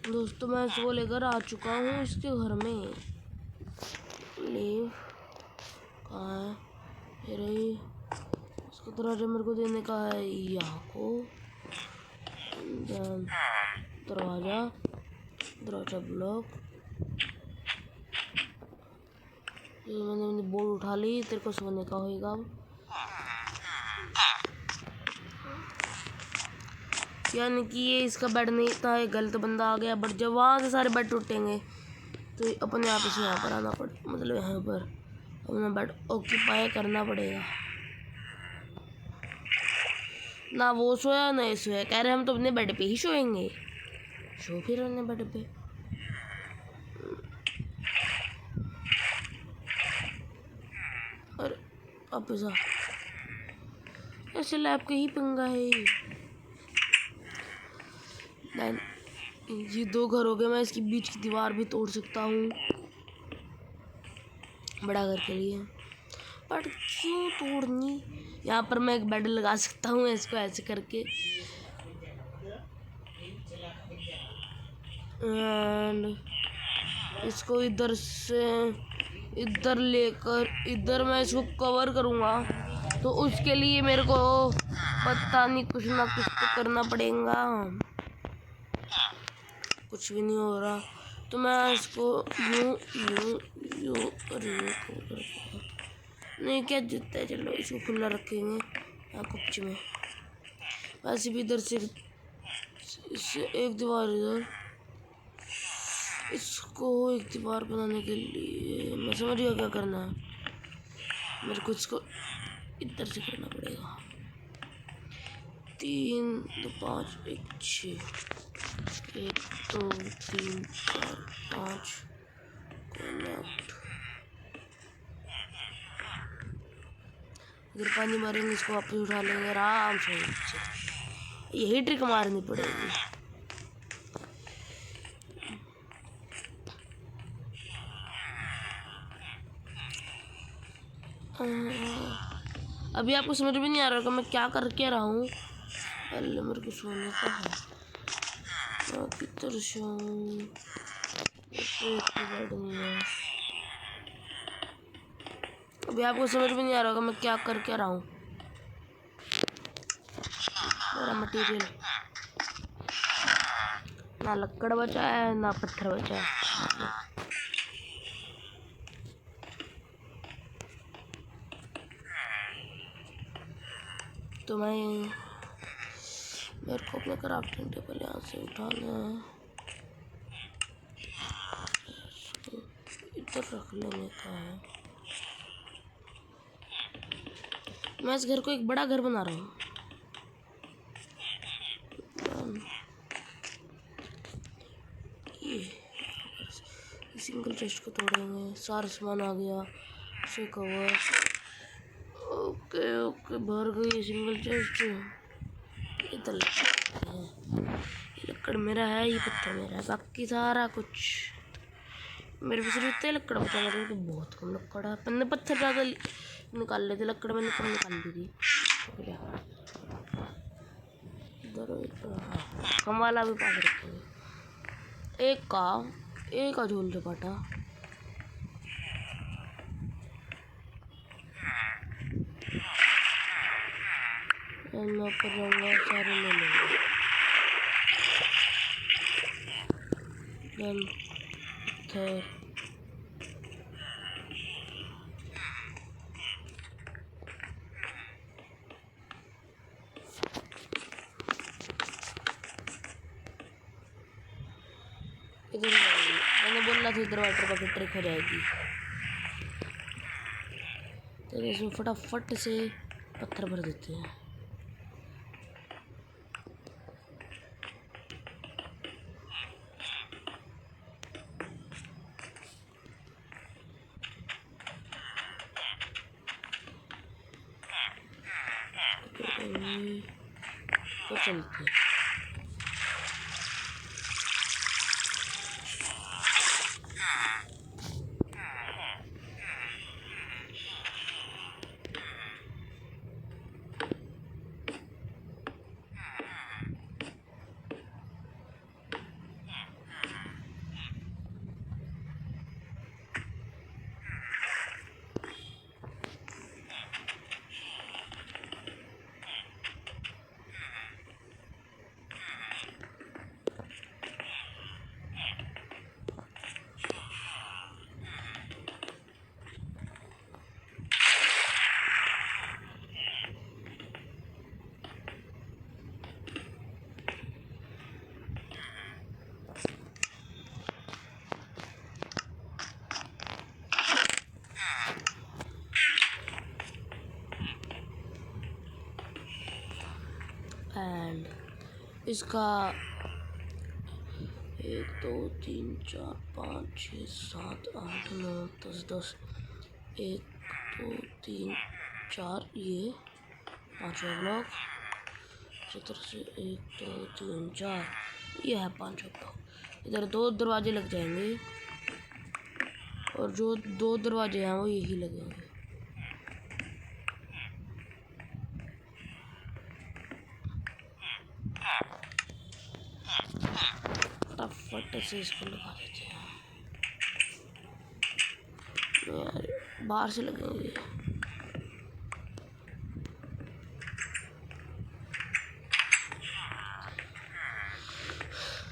दोस्तों मैं इसको लेकर आ चुका हूँ इसके घर में। लीव कहाँ है? ये रही। इसको दरवाजा मेरे को देने का है यहाँ को। दरवाजा ब्लॉक। मैंने बोर्ड उठा ली। तेरे को सोने का होगा अब। यानी कि ये इसका बेड नहीं था। ये गलत बंदा आ गया। बट जब वहाँ से सारे बेड टूटेंगे तो अपने आप इसे यहाँ पर आना मतलब यहाँ पर अपना बेड ऑक्यूपाई करना पड़ेगा। ना वो सोया ना ये सोया। कह रहे हम तो अपने बेड पे ही सोएंगे। सो फिर अपने बेड पे। और वापस आ। ऐसे लैब के ही पंगा है। ये दो घर हो गए। मैं इसकी बीच की दीवार भी तोड़ सकता हूँ बड़ा घर के लिए। बट क्यों तोड़नी? यहाँ पर मैं एक बेड लगा सकता हूँ इसको ऐसे करके। एंड इसको इधर से इधर लेकर इधर मैं इसको कवर करूँगा। तो उसके लिए मेरे को पता नहीं कुछ ना कुछ तो करना पड़ेगा। कुछ भी नहीं हो रहा तो मैं इसको यूं नहीं क्या जीतता है। चलो इसको खुला रखेंगे यहाँ कुछ में। वैसे भी इधर से इससे एक दीवार इधर। इसको एक दीवार बनाने के लिए मैं समझ गया क्या करना है। मेरे को इसको इधर से करना पड़ेगा। 3 2 5 1 6 1 2 3 4 5 कनेक्ट। इधर पानी मारेंगे इसको वापस उठा लेंगे आराम से। यही ट्रिक मारनी पड़ेगी। अभी आपको समझ में नहीं आ रहा कि मैं क्या कर के रहा हूँ। पहले मेरे को सोने का है। किधर से अभी आपको समझ में नहीं आ रहा होगा मैं क्या कर क्या रहा हूँ। मेरा मटेरियल ना लकड़ बचा है ना पत्थर बचा है। तो मेरे को अपना क्राफ्टिंग टेबल यहाँ से उठाना है, इधर रख लेने का है। मैं इस घर को एक बड़ा घर बना रहा हूँ। ये सिंगल चेस्ट को तोड़ेंगे, सारा सामान आ गया, से कवर। ओके ओके, भर गई सिंगल चेस्ट। इधर लकड़ मेरा है, ये पत्थर मेरा है, बाकी सारा कुछ मेरे पास इतने लकड़ बचा। मेरे को बहुत कम लकड़ है, मैंने पत्थर ज़्यादा निकाल लेते, लकड़ मैंने कम निकाल ली थी। कम वाला भी पास रखेंगे। एक का झोल चपाटा। मैं ऊपर जाऊँगा, सारे ले लेंगे। पत्थर इधर मैंने बोला था इधर वाटर बकेट ट्रिक हो जाएगी। तो इसमें फटाफट से पत्थर भर देते हैं। तो चलते हैं। एंड इसका 1 2 3 4 5 6 7 8 9 10 10 1 2 3 4 ये 5वां ब्लॉक। इसी तरह से 1 2 3 4 ये है 5वां ब्लॉक। इधर 2 दरवाजे लग जाएंगे और जो 2 दरवाजे हैं वो यही लगेंगे। फटाफट से इसको लगा देते हैं यार, बाहर से लगेंगे।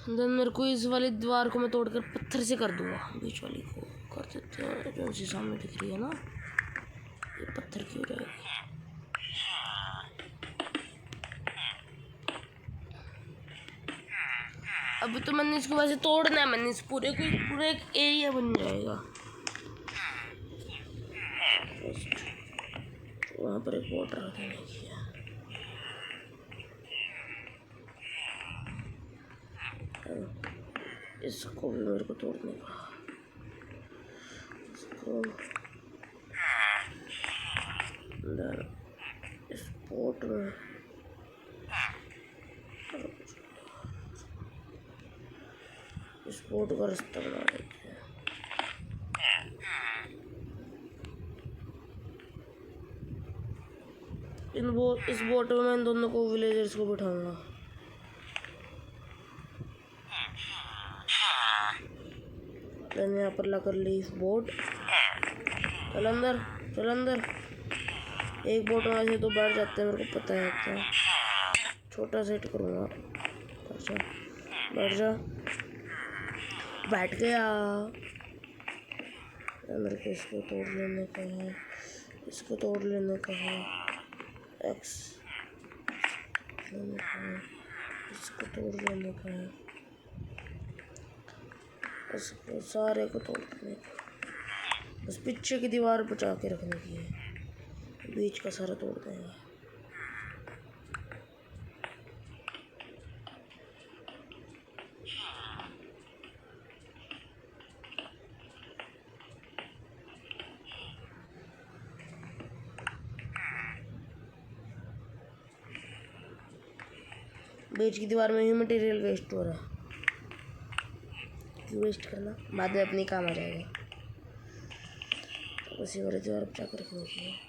देन मेरे को इस वाली दीवार को मैं तोड़कर पत्थर से कर दूंगा, बीच वाली को कर देते हैं जो सी सामने दिख रही है ना, ये पत्थर की हो जाएगी। अभी तो मैंने इसको वैसे तोड़ना है, मैंने इस पूरे एक एरिया बन जाएगा। वहाँ पर एक वाटर रखने की है। इसको भी मेरे को तोड़ने का, इसको इस पोर्ट में इस बोट का रास्ता बना देते हैं। इस बोट में मैं इन दोनों को विलेजर्स को बिठाऊंगा। मैंने यहाँ पर ला कर ली इस बोट। चल अंदर, चल अंदर। एक बोट में ऐसे तो बैठ जाते हैं, मेरे को पता है। क्या छोटा सेट करूँगा। अच्छा बैठ जा, बैठ गया। अंदर के इसको तोड़ लेने का है, इसको तोड़ लेने का है। एक्स लेने का है, इसको तोड़ लेने का है, इसको सारे को तोड़ लेने का, बस पीछे की दीवार बचा के रखने की है, बीच का सारा तोड़ देंगे। बीच की दीवार में ही मटेरियल वेस्ट हो रहा है, क्यों वेस्ट करना, बाद में अपनी काम आ जाएगा। तो उसी वाली दीवार बचा कर रखने की है।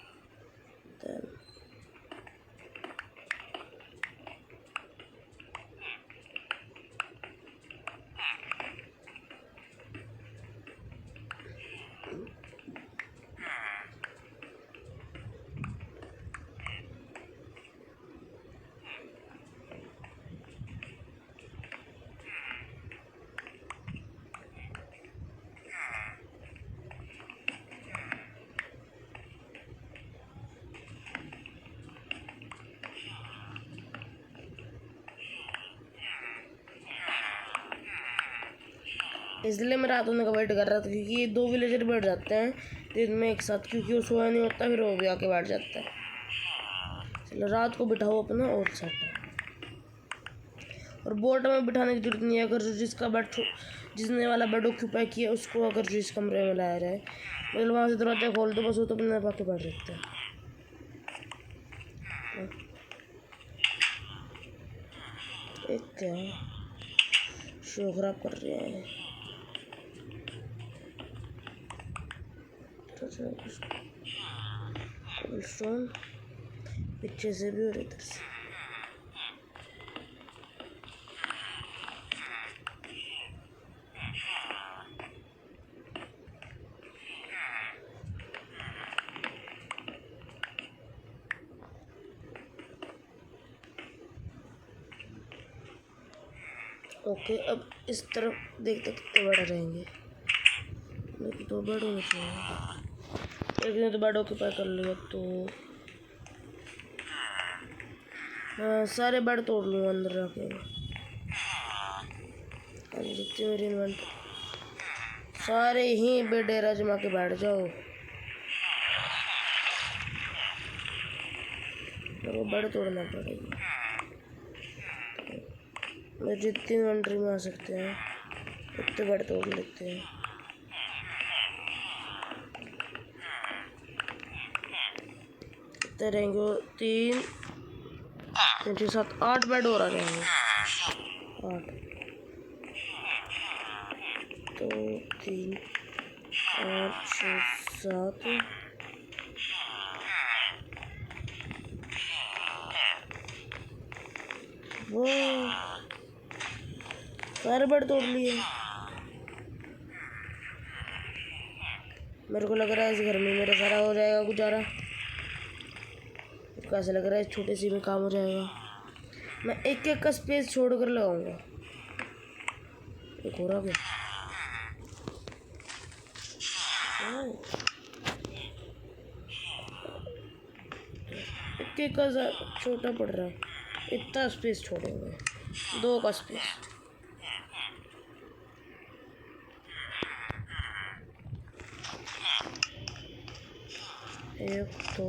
इसलिए मैं रात होने का वेट कर रहा था, क्योंकि ये 2 विलेजर बैठ जाते हैं दिन में एक साथ, क्योंकि वो सोया नहीं होता, फिर वो भी आके बैठ जाता है। चलो रात को बिठाओ अपना और सेट है। और बोर्ड में बिठाने की जरूरत नहीं है, अगर जिसने वाला बेड ऑक्यूपाई किया उसको अगर जिस कमरे में लाया जाए, मतलब वहाँ से दरवाजा खोल दो, बस वो तो अपने पाके बैठ सकते हैं। एक क्या शो खराब कर रहे हैं, स्टोन पीछे से भी और इधर से। ओके, अब इस तरफ देखते कितने बड़ा रहेंगे। 2 बेड होने चाहिए, एक ने तो बेड ऑक्यूपाई कर लिया, तो हाँ सारे बेड तोड़ लूँ अंदर रखे। जितने मेरी इन्वेंट सारे ही बेडेरा जमा के बैठ जाओ, मेरे को बेड तोड़ना पड़ेगा। मैं जितनी इन्वेंट्री में आ सकते हैं उतने बेड तोड़ लेते हैं। कितने रहेंगे? 3 6 7 8 बेड और आ जाएंगे। 8 2 3 8 6 7 वो सारे बेड तोड़ लिए। मेरे को लग रहा है इस घर में मेरा सारा हो जाएगा गुजारा। कैसे लग रहा है छोटे सी में काम हो जाएगा। मैं एक एक का स्पेस छोड़ कर लगाऊंगा। एक हो रहा क्या? एक एक का छोटा पड़ रहा है, इतना स्पेस छोड़ेंगे। 2 का स्पेस। एक तो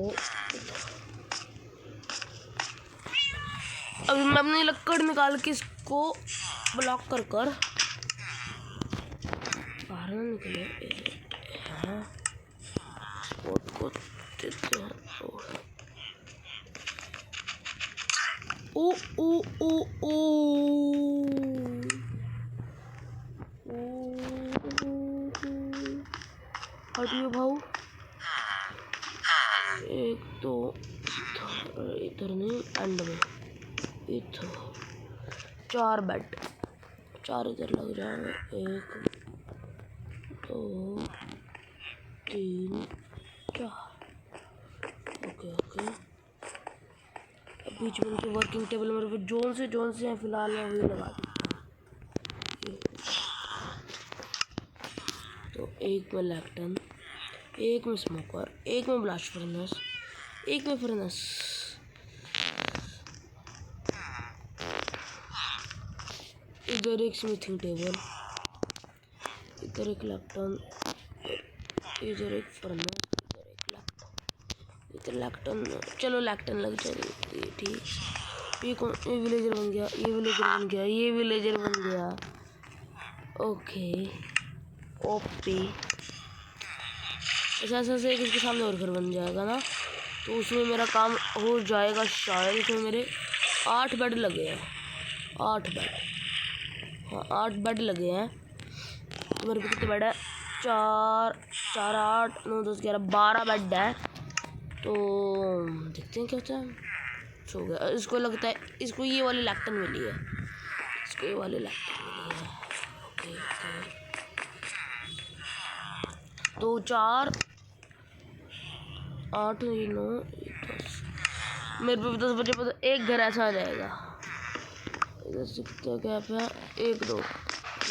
अभी मैं अपनी लकड़ निकाल के इसको ब्लॉक कर बाहर ना निकले। हाँ को देते हैं। ओ ओ ओ ओ हटियो भाऊ। एक तो इधर नहीं, एंड में इधर 4 बेड, 4 इधर लग जाएंगे। 1 2 3 4। ओके बीच में उनके वर्किंग टेबल मेरे को जोन से हैं फिलहाल मैं वही लगा दूँ। तो 1 में लैप्टन, 1 में स्मोकर, 1 में ब्लास्ट फर्नेस, 1 में फर्नेस, इधर एक स्मिथिंग टेबल, इधर एक लैक्टन, इधर एक फर्नेस, इधर एक लैक्टन, इधर लैक्टन। चलो लैक्टन लग जाएगी, ठीक। ये विलेजर बन गया, ये विलेजर बन गया, ये विलेजर बन गया। Okay OP. ऐसा से इसके सामने और घर बन जाएगा ना, तो उसमें मेरा काम हो जाएगा शायद। इसमें मेरे 8 बेड लगे हैं, 8 बेड, हाँ 8 बेड लगे हैं। तो मेरे पे कितने बेड है? 4 4 8 9 10 11 12 बेड है। तो देखते हैं क्या होता है। हो गया। इसको लगता है इसको ये वाली लैक्टन मिली है, इसको ये वाली लैक्टन मिली है। Okay okay. तो 4 8 9 10 मेरे पे 10 बजे पर एक घर ऐसा आ जाएगा। इधर से कितना गैप है? 1 2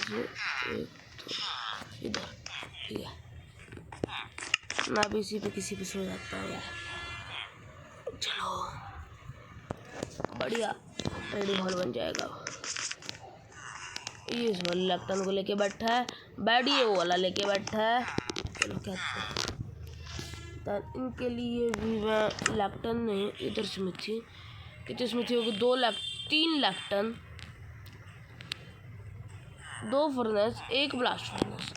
1 2 इधर, ठीक है। मैं भी इसी पे किसी पे सो जाता हूँ यार। चलो बढ़िया ट्रेडिंग हॉल बन जाएगा। ये इस वाले लैक्टन को लेके बैठा है, बेड ये वो वाला लेके बैठा है। चलो क्या इनके लिए भी मैं लैक्टन नहीं, इधर स्मिथी, कितनी स्मिथी होगी? 3 लैक्टन, 2 फर्नेस, 1 ब्लास्ट फर्नेस।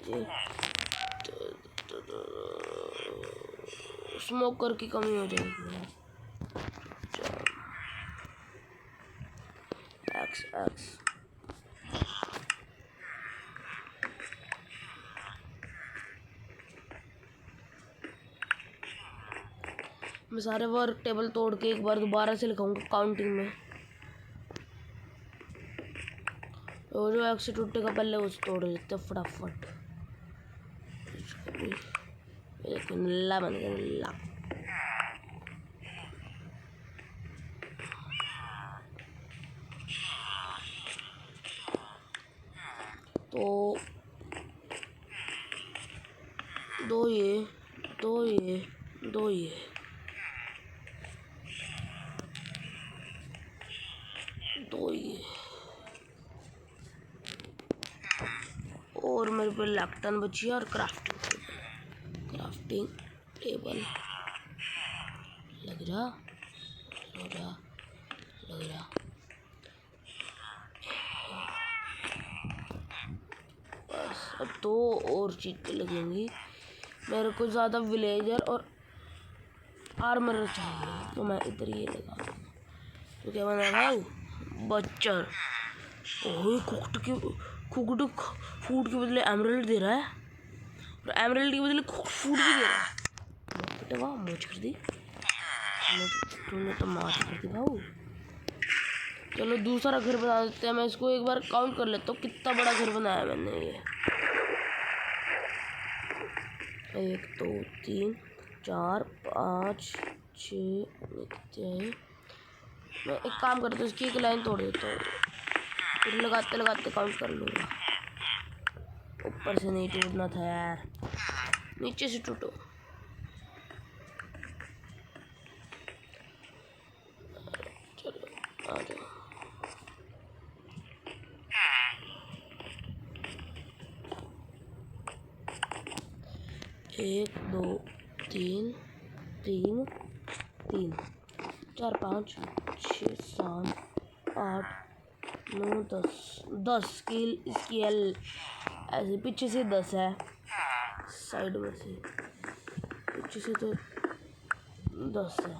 तो स्मोकर की कमी हो जाएगी। एक्स मैं सारे वर्क टेबल तोड़ के एक बार दोबारा से लिखाऊंगा काउंटिंग में। और जो एक्स टूटेगा पहले उसे तोड़ देते फटाफट। नल्ला बन गया, नल्ला। तो 2 ये 2 ये 2 ये 2 ये और मेरे पे लैक्टन बची है और क्राफ्टिंग टेबल लग रहा। बस अब 2 और चीज़ें लगेंगी। मेरे को ज़्यादा विलेजर और आर्मर चाहिए, तो मैं इधर ये लगा दूँगा। तो क्या बना भाई? बच्चर। ओह कुकड फूड के बदले एमरल्ड दे रहा है, और एमरल्ड के बदले कुकड फूड भी दे रहा है। बेटे वाह, मौज कर दी तूने तो, मार कर दी भाऊ। चलो दूसरा घर बना देते हैं। मैं इसको एक बार काउंट कर लेता हूँ कितना बड़ा घर बनाया मैंने। ये 1 2 3 4 5 6 मैं एक काम करता हूँ, इसकी एक लाइन तोड़ देता हूँ, फिर लगाते लगाते काउंट कर लूँगा। ऊपर से नहीं टूटना था यार, नीचे से टूटो। चलो आ जाओ। एक 2 3 3 3 4 5 6 7 8 9 10 इसकी एल ऐसे पीछे से 10 है, साइड में से पीछे से तो 10 है।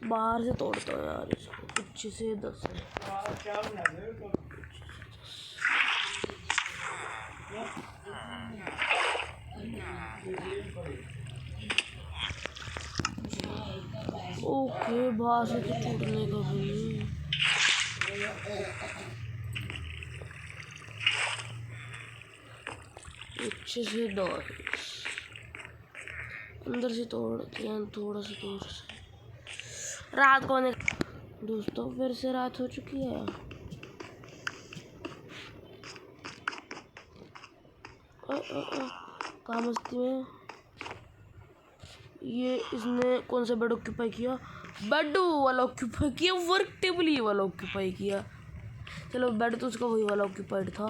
बाहर से तोड़ता हूँ यार इसको, पीछे से 10 है। ओके बाहर से तो टूटने का भी पीछे से 10, अंदर से तोड़ते हैं थोड़ा सा दूर से। रात को दोस्तों फिर से रात हो चुकी है। कहाँ मस्ती में ये इसने कौन सा बेड ऑक्यूपाई किया? बेड वाला ऑक्यूपाई किया, वर्क टेबल ये वाला ऑक्यूपाई किया। चलो बेड तो उसका वही वाला ऑक्यूपाइड था।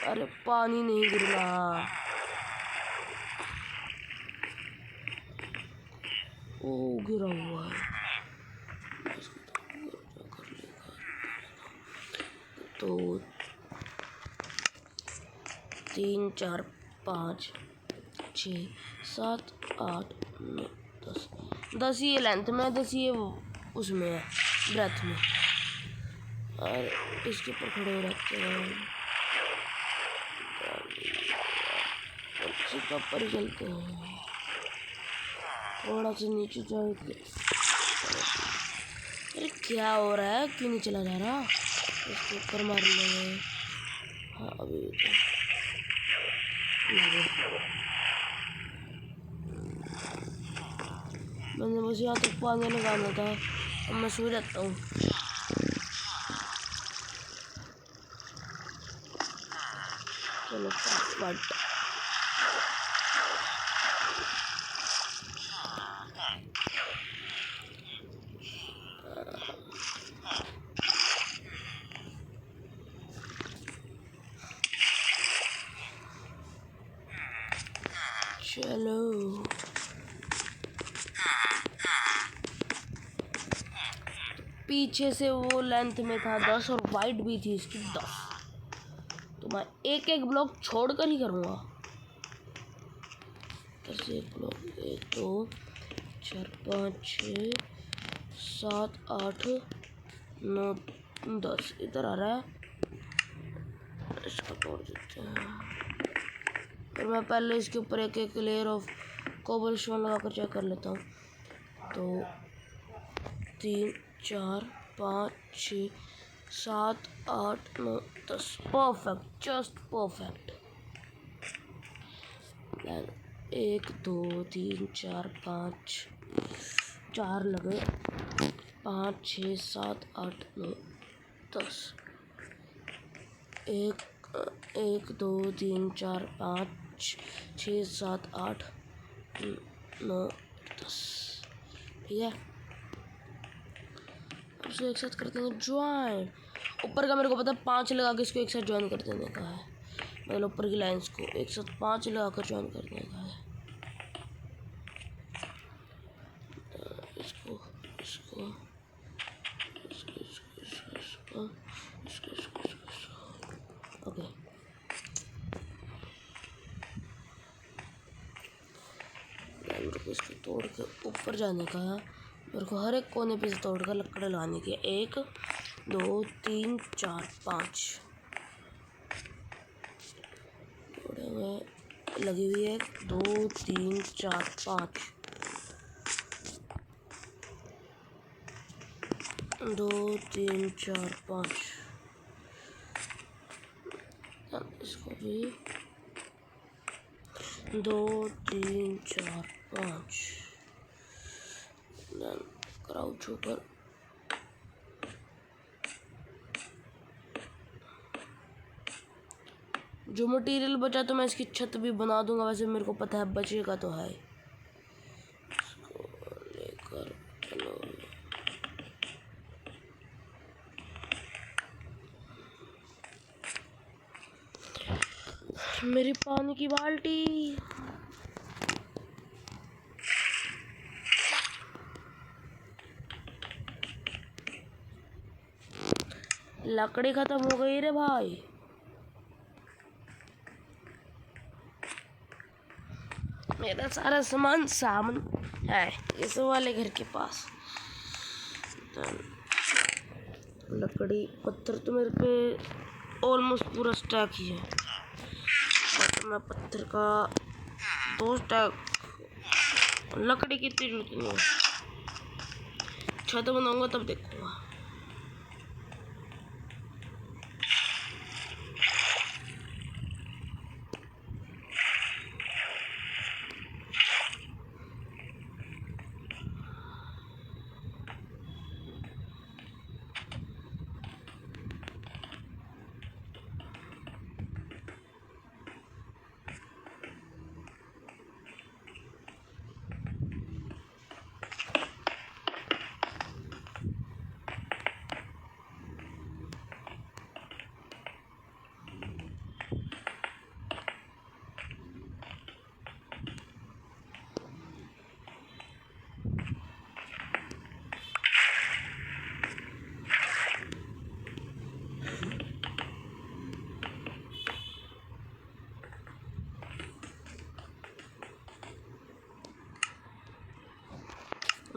अरे पानी नहीं गिरना। ओ गिरा हुआ है। तो 3 4 5 6 7 8 9 10 10 ये लेंथ में, 10 ये उसमें है ब्रेथ में। और इसके ऊपर खड़े हो रखते हैं, इसके ऊपर ही चलते हैं। थोड़ा सा नीचे जाए। अरे क्या हो रहा है, क्यों नहीं चला जा रहा? इसके ऊपर मार ले। हाँ अभी मैंने बस यहाँ तक पानी लगाना था। अब मैं सो जाता हूँ। चलो फटाफट। चलो पीछे से वो लेंथ में था 10 और वाइट भी थी इसकी 10। तो मैं एक एक ब्लॉक छोड़ कर ही करूँगा। कैसे एक ब्लॉक? 1 2 4 5 6 7 8 9 10 इधर आ रहा है। इसको तोड़ देते हैं। और मैं पहले इसके ऊपर एक एक लेयर ऑफ कोबलस्टोन लगा कर चेक कर लेता हूँ। तो 3 4 5 6 7 8 9 10 परफेक्ट, जस्ट परफेक्ट। 1 2 3 4 5 4 लगे, 5 6 7 8 9 10। 1 1 2 3 4 5 6 7 8 9 10। ठीक है, उसको एक साथ करते हैं ज्वाइन। ऊपर का मेरे को पता है 5 लगा के इसको एक साथ ज्वाइन कर देने का है। मतलब ऊपर की लाइंस को एक साथ 5 लगा कर ज्वाइन करने का है। इसको इसको इसको इसको इसको इसको इसको इसको ओके। मेरे को इसको तोड़ के ऊपर जाने का है। मेरे को हर एक कोने पे से तोड़ कर लकड़ लाने की। 1 2 3 4 5 लगी हुई है। 2 3 4 5 2 3 4 5। इसको भी 2 3 4 5 क्राउच होकर जो मटेरियल बचा तो मैं इसकी छत भी बना दूंगा। वैसे मेरे को पता है बचेगा तो है। इसको लेकर चलो। मेरी पानी की बाल्टी। लकड़ी खत्म हो गई रे भाई। मेरा सारा सामान है इस वाले घर के पास। लकड़ी पत्थर तो मेरे पे ऑलमोस्ट पूरा स्टैक ही है। बट मैं पत्थर का 2 स्टैक, लकड़ी की इतनी जरूरत नहीं है। छत बनाऊंगा तब देखूंगा।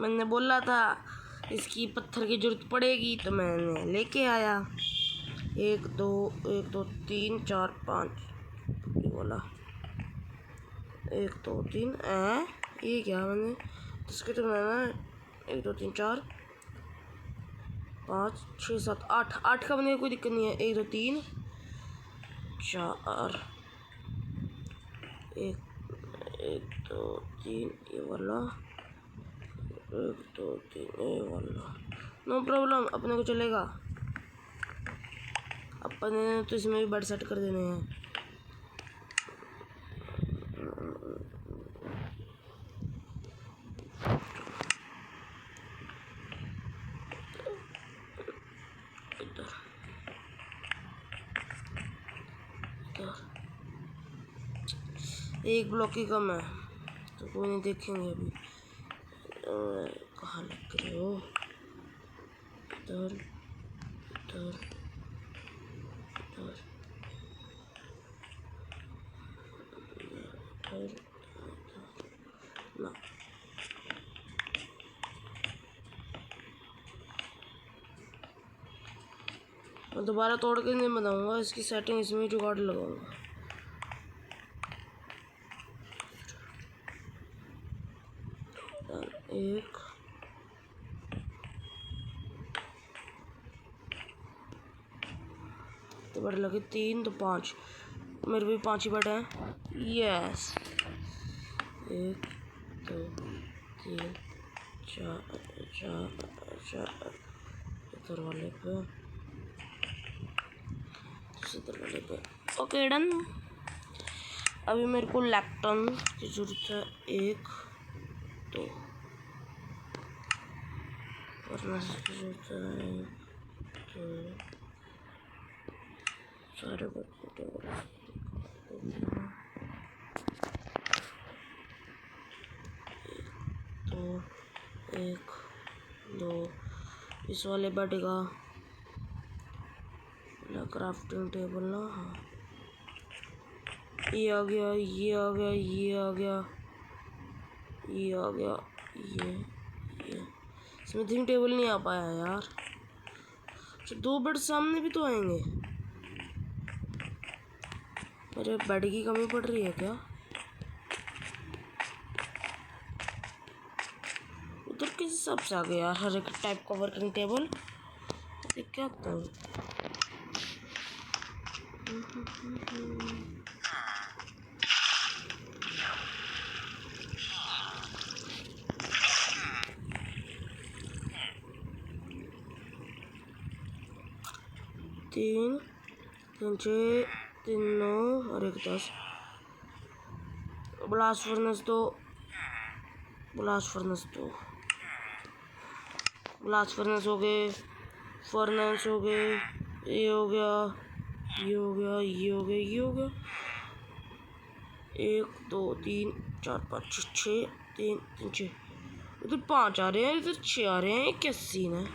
मैंने बोला था इसकी पत्थर की जरूरत पड़ेगी तो मैंने लेके आया। 1 2 1 2 3 4 5 बोला 1 2 3 ये क्या मैंने इसके तो मैंने 1 2 3 4 5 6 7 8 का बनेगा, कोई दिक्कत नहीं है। 1 2 3 4 1 2 3 ये वाला 1 2 3 ये वाला नो प्रॉब्लम, अपने को चलेगा। अपने तो इसमें भी बेड सेट कर देने हैं। एक ब्लॉक ही कम है तो कोई नहीं, देखेंगे अभी। कहाँ लग रहे हो? इधर इधर इधर ना, मैं दोबारा तोड़ के नहीं बनाऊंगा, इसकी सेटिंग इसमें जुगाड़ लगाऊंगा। एक तो बड़े लगे 3 तो 5, मेरे भी 5 ही बड़े हैं। यस 1 2 3 4 इधर वाले पे, इधर वाले पे। Okay done. अभी मेरे को लैक्टन की जरूरत है 1 2 और की जरूरत है तो सारे बच्चे तो 1 2 इस वाले बेड का क्राफ्टिंग टेबल ना, हाँ ये आ गया, ये आ गया, ये आ गया, ये आ गया, ये स्मिथिंग टेबल नहीं आ पाया यार। अच्छा 2 बेड सामने भी तो आएंगे। मेरे बेड की कमी पड़ रही है क्या? उधर किस हिसाब से आ गया यार हर एक टाइप का वर्किंग टेबल? क्या तो 3 3 6 3 9 और 1 10। ब्लास्ट फर्नेस दो, ब्लास्ट फर्नेस दो, ब्लास्ट फर्नेस हो गए, फर्नेस हो गए, ये हो गया, ये हो गया, ये हो गया, ये हो गया। 1 2 3 4 5 6 3 3 6 इधर 5 आ रहे हैं, इधर 6 आ रहे हैं। क्या सीन है?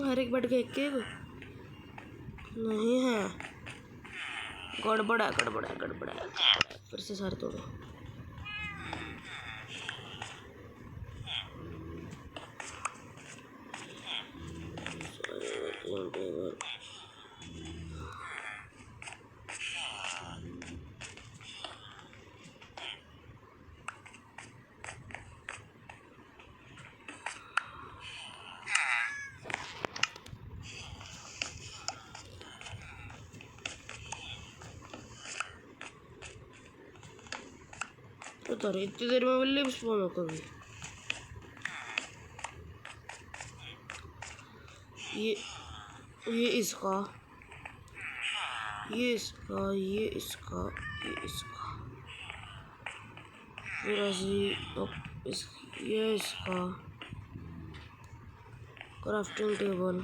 हर एक बेड का एक नहीं है। गड़बड़ है, गड़बड़ है, गड़बड़ है। फिर से सारे तोड़ो। पता नहीं इतनी देर में बिल्ली स्पॉन हो कभी। ये इसका, ये इसका, ये इसका, ये इसका, फिर ऐसे ये इसका crafting table,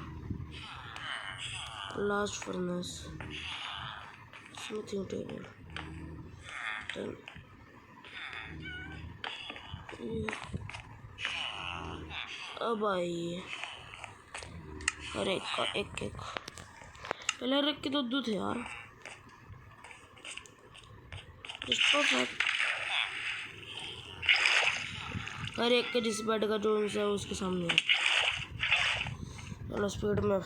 last furnace, smithing table, अब आइए हर एक का एक एक। पहले हर एक के 2 थे यार। Just perfect. हर एक के जिस बेड का जो है उसके सामने है। चलो स्पीड में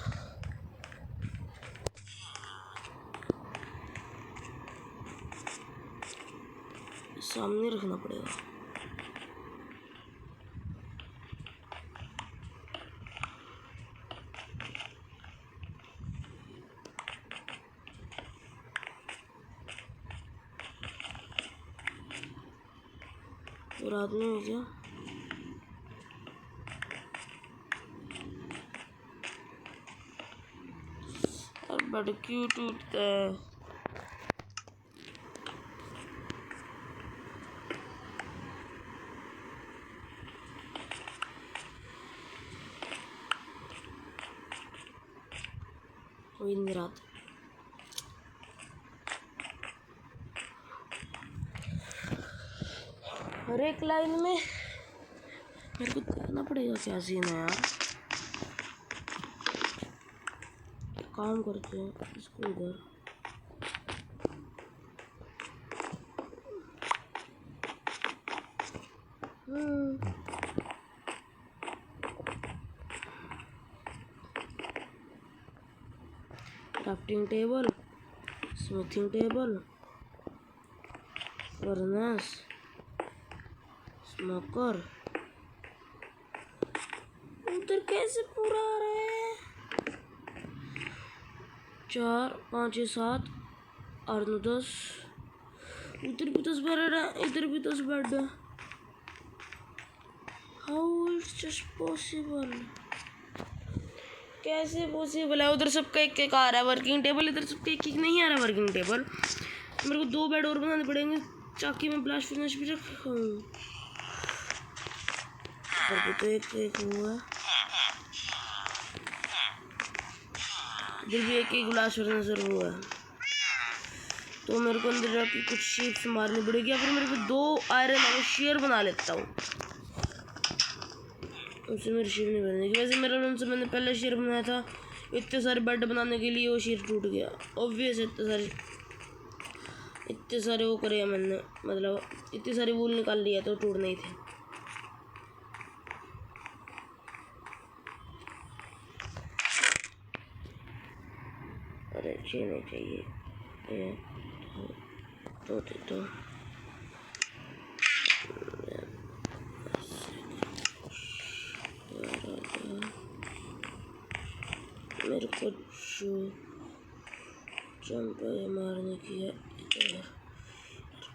सामने रखना पड़ेगा। रात में हो गया। और बेड क्यों टूटता है? कोई नहीं रात। हर एक लाइन में मेरे को देखना पड़ेगा क्या सीन है यार। काम करते हैं इसको इधर। Crafting table, smithing table, furnace, smoker. उधर कैसे पूरा आ रहा है? 4 5 6 7 8 9 10। उधर भी 10 बेड है, इधर भी 10 बेड है। How it's just possible? कैसे पॉसिबल है? उधर सबका एक एक आ रहा है वर्किंग टेबल, इधर सबका एक एक नहीं आ रहा वर्किंग टेबल। मेरे को 2 बेड और बनाने पड़ेंगे ताकि मैं ब्लास्ट फर्नेस भी रखूँ। ऊपर भी तो एक हुआ, इधर भी एक ब्लास्ट फर्नेस हुआ है। तो मेरे को अंदर जाके कुछ शीप्स मारनी पड़ेगी या फिर मेरे को 2 आयरन और शेयर बना लेता हूँ। उससे मेरी शेयर नहीं बनेगी। वैसे मेरा उनसे मैंने पहले शेयर बनाया था इतने सारे बेड बनाने के लिए, वो शेयर टूट गया। ऑब्वियस इतने सारे वो करे मैंने, मतलब इतनी सारी वूल निकाल लिया तो टूट नहीं थे। अरे अच्छे नहीं चाहिए तो मेरे को जो जंप मारने की है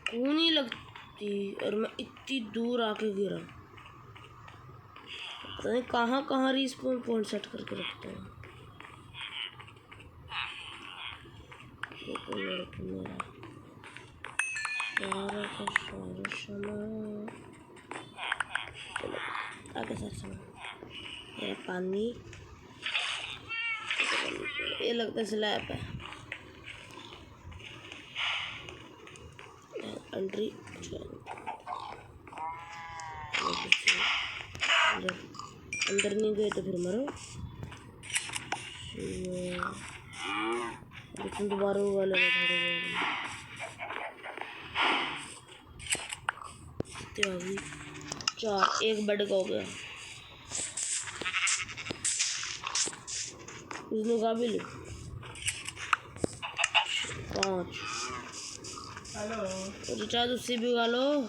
क्यों नहीं लगती, और मैं इतनी दूर आके गिरा। पता नहीं कहाँ कहाँ रिस्पॉन पॉइंट सेट करके रखता हूँ। चलो आगे सर मेरा पानी, ये लगता है स्लैब है। एंट्री अंदर नहीं गए तो फिर मरो। दोबारा वाले में 4 एक बेड का हो गया। उसने काबिल 5। हेलो रिचार्ज उससे भी गा लो।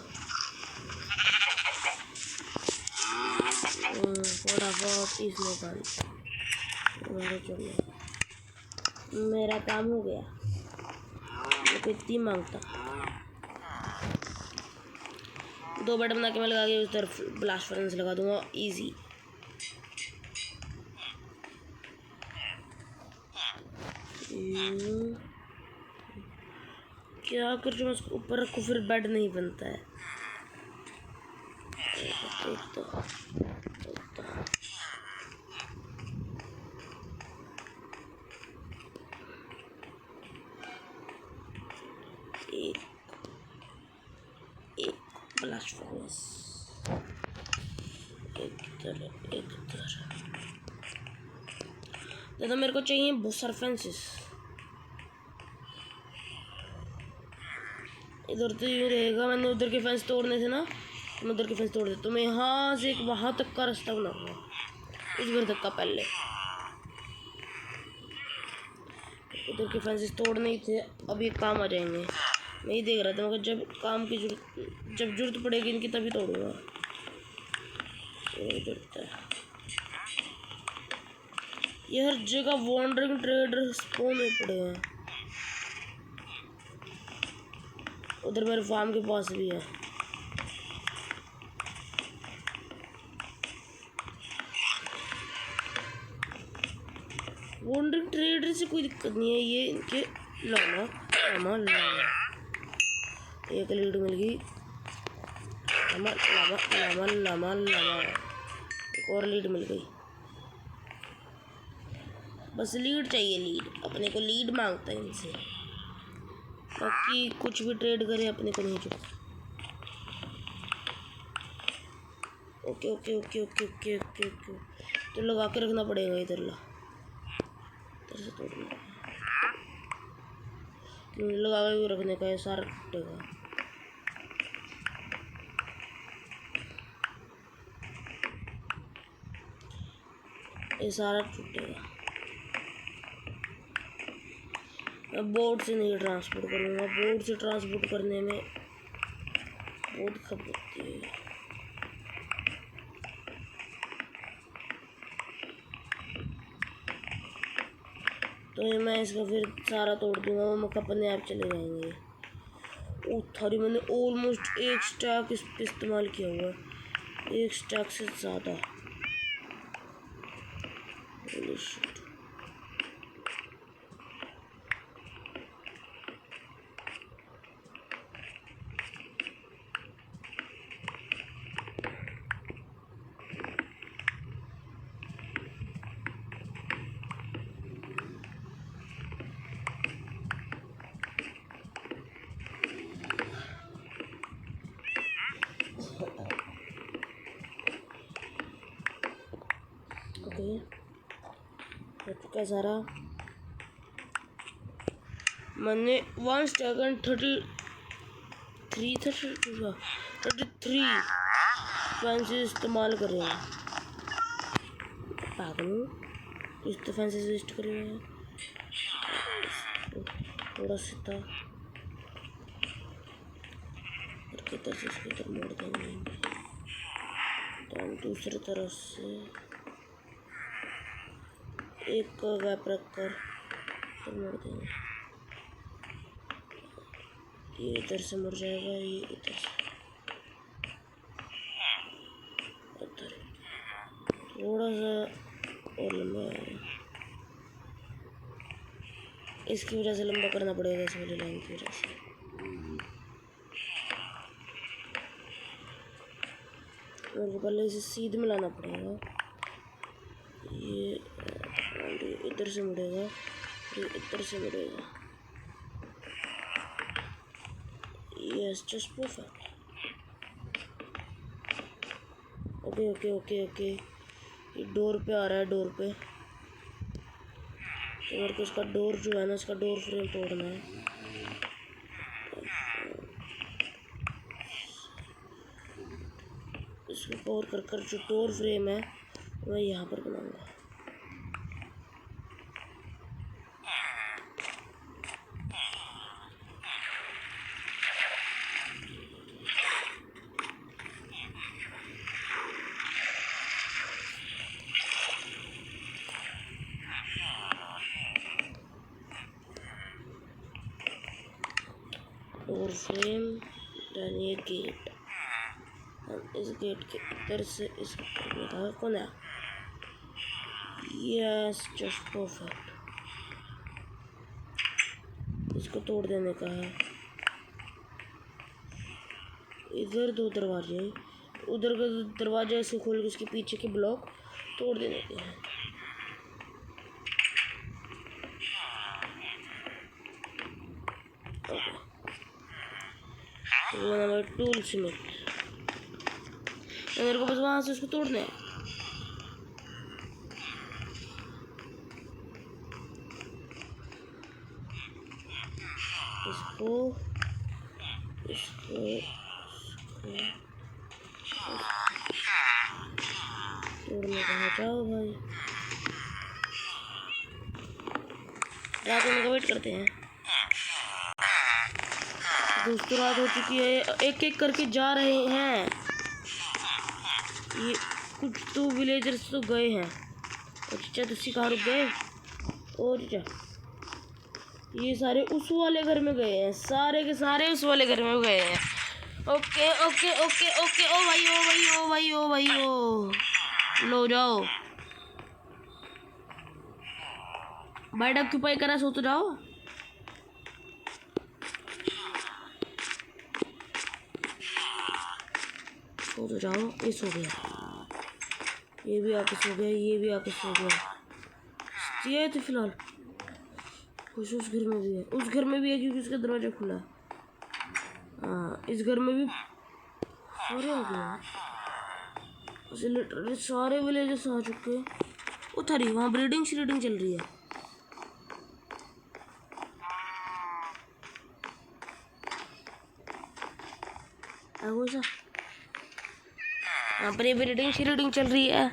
फटाफट इसमें गाड़ी चलो, मेरा काम हो गया। तो इतनी मांगता 2 बेड बना के मैं लगा के उस तरफ ब्लास्ट फर्नेस लगा दूंगा। इजी। क्या कर जो मैं उसको ऊपर रखूँ फिर बेड नहीं बनता है। एक ब्लास्ट फर्नेस एक इधर तो मेरे को चाहिए बहुत सारे फेंसेस। इधर तो यूँ रहेगा, मैंने उधर के फेंस तोड़ने थे ना, तो मैं उधर के फेंस तोड़ दे, तो मैं यहाँ से एक वहाँ तक का रास्ता बनाऊंगा, उस घर तक का। पहले उधर के फेंसेस तोड़ने ही थे, अब ये काम आ जाएंगे। मैं ही देख रहा था, मगर जब काम की जब जरूरत पड़ेगी इनकी तभी तोड़ूंगा। जरूरत है ये, हर जगह वॉन्डरिंग ट्रेडर स्पॉन में पड़े हैं। उधर मेरे फार्म के पास भी है। वॉन्डरिंग ट्रेडर से कोई दिक्कत नहीं है, ये इनके लामा लामा लामा। एक लीड मिल गई, लामा लामा लामा लामा लामा। एक और लीड मिल गई। बस लीड चाहिए, लीड। अपने को लीड मांगता है इनसे, बाकी कुछ भी ट्रेड करे अपने को नहीं चाहिए। Okay okay okay okay okay okay okay, तो लगा के रखना पड़ेगा इधर। ला इधर से तोड़ना, लगा के रखने का है, सारा टूटेगा। ये सारा टूटेगा। मैं बोट से नहीं ट्रांसपोर्ट करूँगा, बोट से ट्रांसपोर्ट करने में बहुत खप होती है। तो ये मैं इसका फिर सारा तोड़ दूंगा, वो मक्का अपने आप चले जाएंगे। ओ थारी, मैंने ऑलमोस्ट एक स्टैक इस पर इस्तेमाल किया हुआ है, एक स्टैक से ज़्यादा। हो चुका है सारा। मैंने 1 सेकंड 33 फैंसी इस्तेमाल करे हैं। पागल इस तो फैंसी वेस्ट करे हैं। थोड़ा सा था इधर से इसको इधर मोड़ देंगे, तो हम दूसरी तरफ से एक का गैप रख कर तो मोड़ देंगे। ये इधर से मुड़ जाएगा, ये इधर से उधर, थोड़ा सा और लंबा आएगा। इसकी वजह से लंबा करना पड़ेगा, इस वाली लाइन की वजह से। मेरे को पहले इसे सीधे मिलाना पड़ेगा। ये इधर से मुड़ेगा, ये इधर से मुड़ेगा। Yes, just perfect. Okay okay okay okay, ये डोर पे आ रहा है, डोर पे। तो मेरे को इसका डोर जो है ना, इसका डोर फ्रेम तोड़ना है। इसको कवर कर कर जो डोर फ्रेम है मैं यहाँ पर बनाऊंगा। डोर फ्रेम, देन ये गेट। हम इस गेट के इधर से इसको कौन है? Yes, just perfect. इसको तोड़ देने का है। इधर 2 दरवाजे, उधर का दरवाजा इसको खोल के इसके पीछे के ब्लॉक तोड़ देने के हैं। टूल सीमेंट, मेरे को बस वहां से उसको तोड़ना है। इसको तोड़ने कहाँ जाओ भाई, रात होने का वेट करते हैं दोस्तों। रात हो चुकी है, एक एक करके जा रहे हैं ये। कुछ तो विलेजर्स तो गए हैं। और चचा तुसी कहाँ रुक गए? और चचा ये सारे उस वाले घर में गए हैं, सारे के सारे उस वाले घर में गए हैं। Okay okay okay okay. ओ भाई ओ भाई ओ भाई ओ भाई ओ, लो जाओ बेड ऑक्यूपाई करा, सो तो जाओ। सो तो जाओ। ये सो गया, ये भी आके सो गया, ये भी आके सो गया। ये तो फिलहाल कुछ उस घर में भी है, उस घर में भी है क्योंकि उसका दरवाजा खुला है। हाँ इस घर में भी सारे आ गए, लिटरली सारे विलेजेस आ चुके हैं। उधर वहाँ ब्रीडिंग श्रीडिंग चल रही है। यहाँ पर ब्रीडिंग श्रीडिंग चल रही है।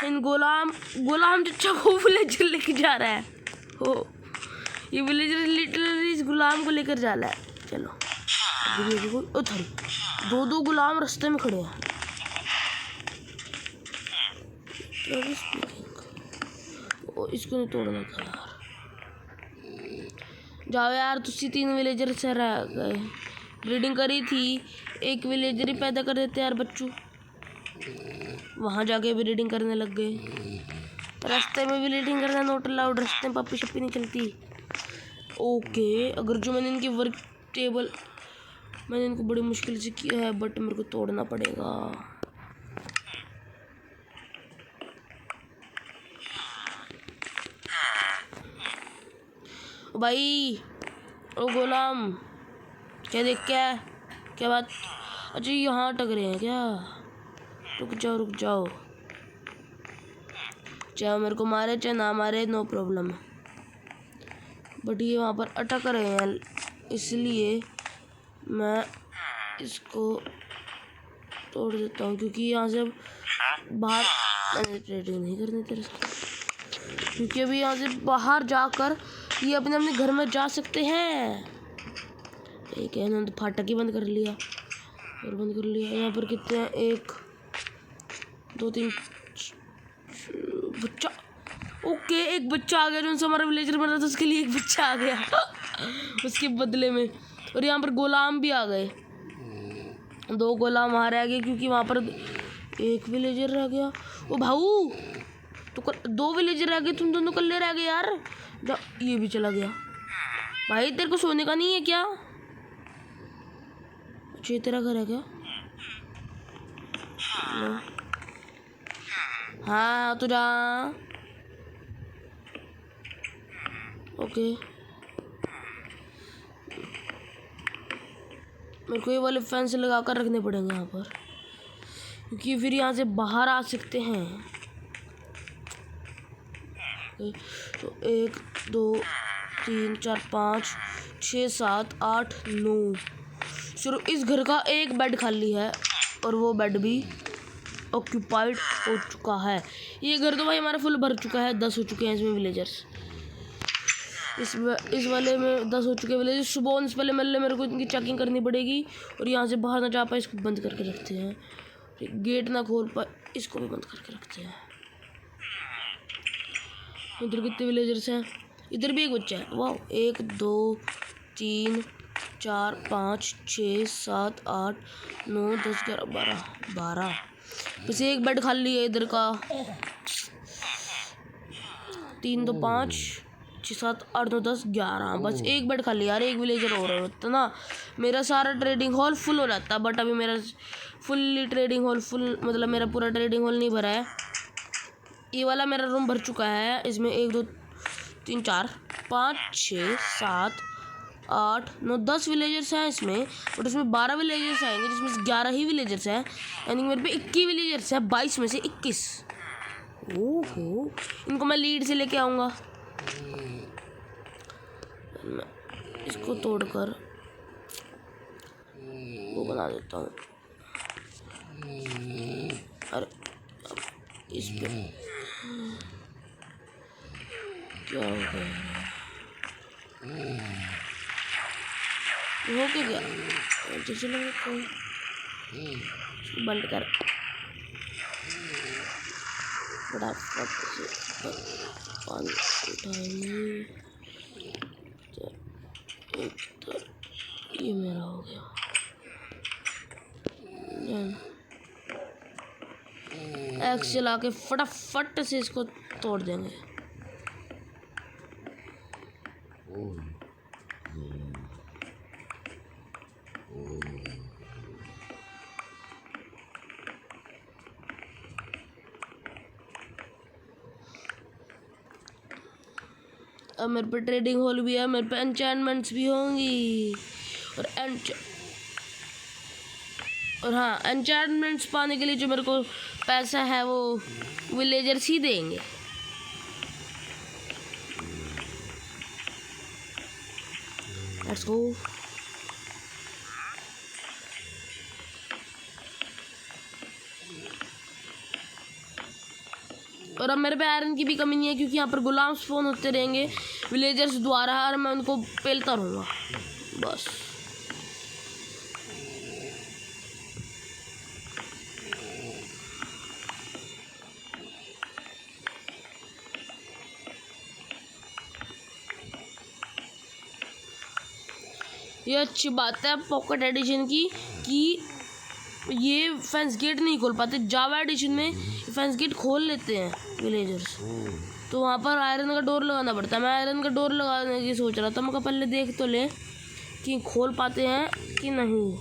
इन गुलाम चचा को विलेजर लेके जा रहा है। हो ये विलेजर लिटरली इस गुलाम को लेकर जा रहा है। चलो उधर दो दो गुलाम रास्ते में खड़े हैं। इसको नहीं तोड़ना था यार। जाओ यार, तुसी 3 विलेजर से रह गए। ब्रीडिंग करी थी, एक विलेजर ही पैदा कर देते यार बच्चों। वहाँ जाके ब्रीडिंग करने लग गए। रास्ते में ब्रीडिंग करना नोट अलाउड, रास्ते में पप्पी शप्पी नहीं चलती। ओके अगर जो मैंने इनकी वर्क टेबल मैंने इनको बड़ी मुश्किल से किया है, बट मेरे को तोड़ना पड़ेगा। भाई ओ गुलाम क्या देख क्या बात? अच्छा यहाँ अटक रहे हैं क्या? रुक जाओ चाहे मेरे को मारे चाहे ना मारे, नो प्रॉब्लम। बट ये वहाँ पर अटक रहे हैं, इसलिए मैं इसको तोड़ देता हूँ क्योंकि यहाँ से बाहर मैंने ट्रेडिंग नहीं करनी तेरे साथ, क्योंकि अभी यहाँ से बाहर जाकर ये अपने अपने घर में जा सकते हैं। ठीक है इन्होंने तो फाटक ही बंद कर लिया और बंद कर लिया। यहाँ पर कितने हैं? 1 2 3 बच्चा। ओके एक बच्चा आ गया, जो उनसे हमारा विलेजर बना था उसके लिए एक बच्चा आ गया उसके बदले में। और यहाँ पर गुलाम भी आ गए, 2 गुलाम वहाँ रह गए क्योंकि वहाँ पर एक विलेजर रह गया। ओ भाऊ तो 2 विलेजर रह गए, तुम दोनों कल्ले रह गए यार। ये भी चला गया। भाई तेरे को सोने का नहीं है क्या? अच्छा तेरा घर है क्या? हाँ तो जा। ओके मेरे को ये वाले फैंस लगा कर रखने पड़ेंगे यहाँ पर, क्योंकि फिर यहाँ से बाहर आ सकते हैं। तो 1 2 3 4 5 6 7 8 9। चलो इस घर का एक बेड खाली है और वो बेड भी ऑक्यूपाइड हो चुका है। ये घर तो भाई हमारा फुल भर चुका है, 10 हो चुके हैं इसमें विलेजर्स। इस वाले में 10 हो चुके हैं विलेजर्स। सुबह से पहले मेरे को इनकी चेकिंग करनी पड़ेगी और यहाँ से बाहर ना जा पाए इसको बंद करके रखते हैं, गेट ना खोल पाए इसको भी बंद करके रखते हैं। इधर कितने विलेजर्स हैं? इधर भी एक बच्चा है। वाह 1 2 3 4 5 6 7 8 9 10 11 12। बस एक बेड खाली है इधर का। 3 2 5 6 7 8 9 10 11। बस एक बेड खाली यार, एक विलेजर और होता ना मेरा सारा ट्रेडिंग हॉल फुल हो जाता। बट अभी मेरा फुल्ली ट्रेडिंग हॉल फुल, मतलब मेरा पूरा ट्रेडिंग हॉल नहीं भरा है। ये वाला मेरा रूम भर चुका है। इसमें 1 2 3 4 5 6 7 8 9 10 विलेजर्स हैं इसमें। बट उसमें 12 विलेजर्स आएंगे जिसमें 11 ही विलेजर्स हैं, यानी मेरे पे 21 विलेजर्स हैं 22 में से 21। ओहो इनको मैं लीड से लेके आऊँगा। इसको तोड़कर वो बना देता हूँ। अरे इस पे क्या हो गया? हो क्या गया? चलो कोई बंद कर फटाफट से पानी उठाइए। ये मेरा हो गया। एक्स चला के फटाफट से इसको तोड़ देंगे। अब मेरे पे ट्रेडिंग हॉल भी है, मेरे पे एन्चेंटमेंट्स भी होंगी और हाँ, एन्चेंटमेंट्स पाने के लिए जो मेरे को पैसा है वो विलेजर्स ही देंगे। Let's go. और अब मेरे पे आयरन की भी कमी नहीं है क्योंकि यहाँ पर गुलाम स्पॉन होते रहेंगे विलेजर्स द्वारा और मैं उनको पेलता रहूँगा बस। ये अच्छी बात है पॉकेट एडिशन की कि ये फेंस गेट नहीं खोल पाते। जावा एडिशन में फेंस गेट खोल लेते हैं विलेजर्स, तो वहाँ पर आयरन का डोर लगाना पड़ता है। मैं आयरन का डोर लगाने की सोच रहा था, मैं पहले देख तो ले कि खोल पाते हैं कि नहीं।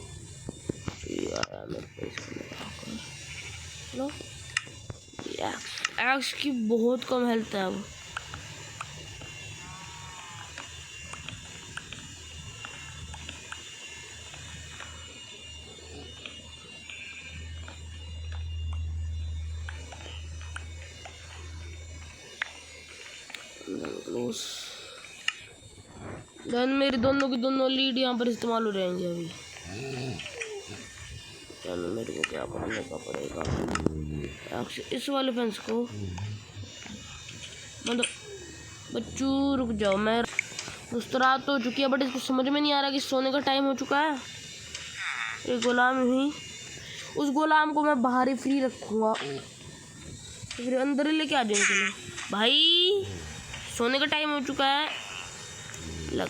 चलो एक्स की बहुत कम हेल्थ है अब। देन मेरी दोनों की दोनों लीड यहाँ पर इस्तेमाल हो जाएंगे अभी। चलो मेरे को क्या करने का पड़ेगा, इस वाले फेंस को मतलब बच्चू रुक जाओ। मैं दोस्तों रात हो चुकी है बट इसको समझ में नहीं आ रहा कि सोने का टाइम हो चुका है। एक गुलाम ही, उस गुलाम को मैं बाहर ही फ्री रखूँगा, फिर अंदर ही लेके आ जाएंगे। चलो भाई सोने का टाइम हो चुका है। लग